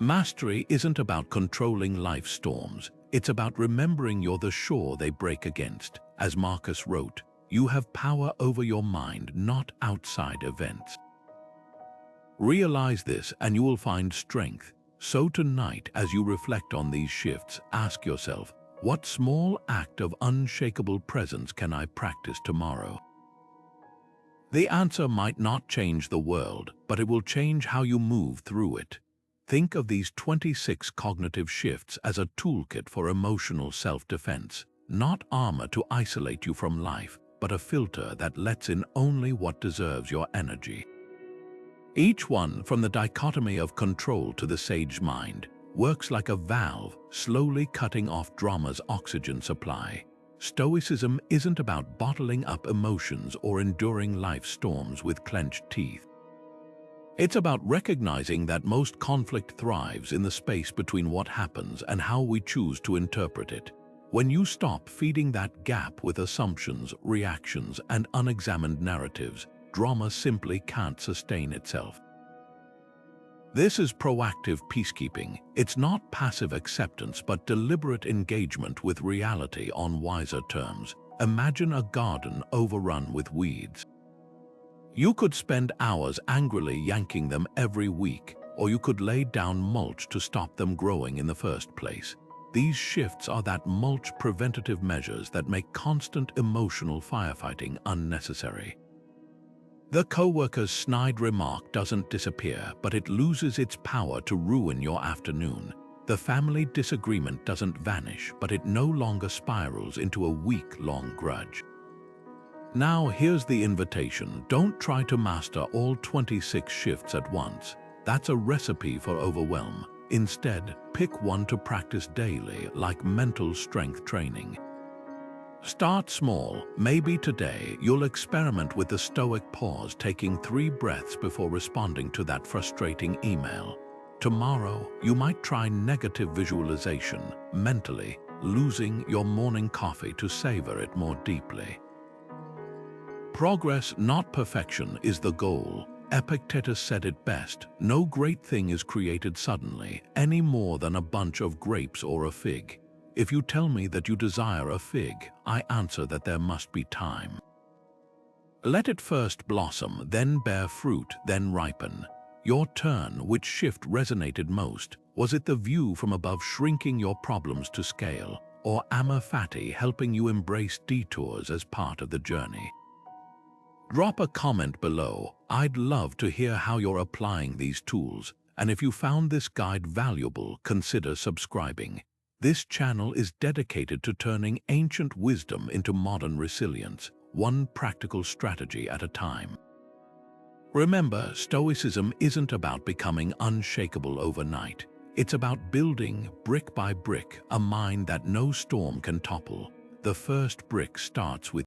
Mastery isn't about controlling life's storms, it's about remembering you're the shore they break against. As Marcus wrote, you have power over your mind, not outside events. Realize this and you will find strength. So tonight, as you reflect on these shifts, ask yourself, what small act of unshakable presence can I practice tomorrow? The answer might not change the world, but it will change how you move through it. Think of these 26 cognitive shifts as a toolkit for emotional self-defense, not armor to isolate you from life, but a filter that lets in only what deserves your energy. Each one, from the dichotomy of control to the sage mind, works like a valve, slowly cutting off drama's oxygen supply. Stoicism isn't about bottling up emotions or enduring life's storms with clenched teeth. It's about recognizing that most conflict thrives in the space between what happens and how we choose to interpret it. When you stop feeding that gap with assumptions, reactions, and unexamined narratives, drama simply can't sustain itself. This is proactive peacekeeping. It's not passive acceptance, but deliberate engagement with reality on wiser terms. Imagine a garden overrun with weeds. You could spend hours angrily yanking them every week, or you could lay down mulch to stop them growing in the first place. These shifts are that mulch preventative measures that make constant emotional firefighting unnecessary. The coworker's snide remark doesn't disappear, but it loses its power to ruin your afternoon. The family disagreement doesn't vanish, but it no longer spirals into a week-long grudge. Now here's the invitation. Don't try to master all 26 shifts at once. That's a recipe for overwhelm. Instead, pick one to practice daily, like mental strength training. Start small. Maybe today you'll experiment with the Stoic Pause, taking 3 breaths before responding to that frustrating email. Tomorrow, you might try negative visualization, mentally losing your morning coffee to savor it more deeply. Progress, not perfection, is the goal. Epictetus said it best: no great thing is created suddenly, any more than a bunch of grapes or a fig. If you tell me that you desire a fig, I answer that there must be time. Let it first blossom, then bear fruit, then ripen. Your turn, which shift resonated most? Was it the view from above shrinking your problems to scale, or amor fati helping you embrace detours as part of the journey? Drop a comment below. I'd love to hear how you're applying these tools, and if you found this guide valuable, consider subscribing. This channel is dedicated to turning ancient wisdom into modern resilience, one practical strategy at a time. Remember, Stoicism isn't about becoming unshakable overnight. It's about building, brick by brick, a mind that no storm can topple. The first brick starts with